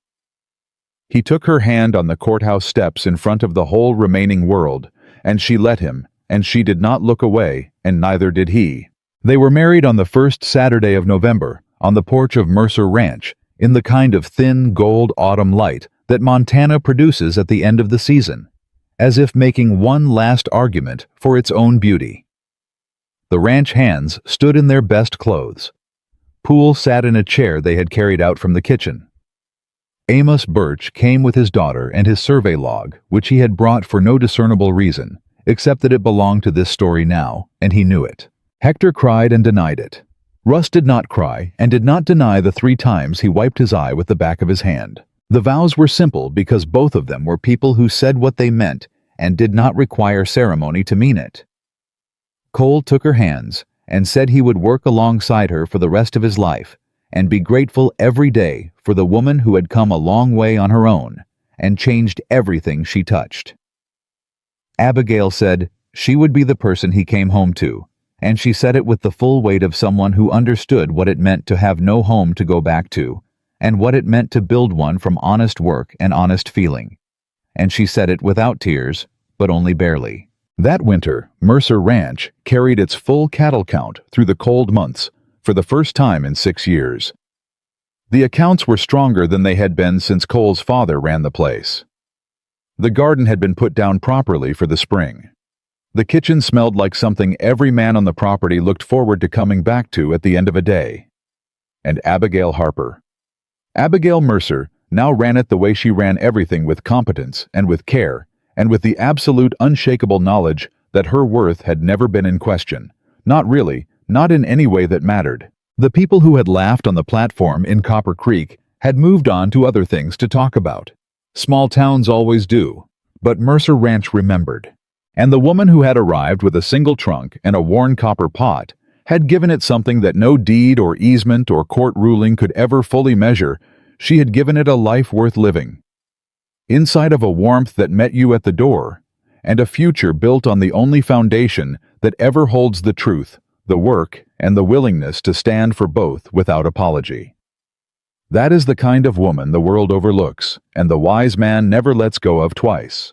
He took her hand on the courthouse steps in front of the whole remaining world, and she let him, and she did not look away, and neither did he. They were married on the first Saturday of November, on the porch of Mercer Ranch, in the kind of thin gold autumn light that Montana produces at the end of the season, as if making one last argument for its own beauty. The ranch hands stood in their best clothes. Poole sat in a chair they had carried out from the kitchen. Amos Birch came with his daughter and his survey log, which he had brought for no discernible reason, except that it belonged to this story now, and he knew it. Hector cried and denied it. Russ did not cry and did not deny the 3 times he wiped his eye with the back of his hand. The vows were simple because both of them were people who said what they meant and did not require ceremony to mean it. Cole took her hands and said he would work alongside her for the rest of his life and be grateful every day for the woman who had come a long way on her own and changed everything she touched. Abigail said she would be the person he came home to, and she said it with the full weight of someone who understood what it meant to have no home to go back to, and what it meant to build one from honest work and honest feeling. And she said it without tears, but only barely. That winter, Mercer Ranch carried its full cattle count through the cold months for the first time in 6 years. The accounts were stronger than they had been since Cole's father ran the place. The garden had been put down properly for the spring. The kitchen smelled like something every man on the property looked forward to coming back to at the end of a day. And Abigail Harper. Abigail Mercer now ran it the way she ran everything, with competence and with care, and with the absolute unshakable knowledge that her worth had never been in question. Not really, not in any way that mattered. The people who had laughed on the platform in Copper Creek had moved on to other things to talk about. Small towns always do, but Mercer Ranch remembered. And the woman who had arrived with a single trunk and a worn copper pot had given it something that no deed or easement or court ruling could ever fully measure. She had given it a life worth living. Inside of a warmth that met you at the door, and a future built on the only foundation that ever holds the truth, the work, and the willingness to stand for both without apology. That is the kind of woman the world overlooks, and the wise man never lets go of twice.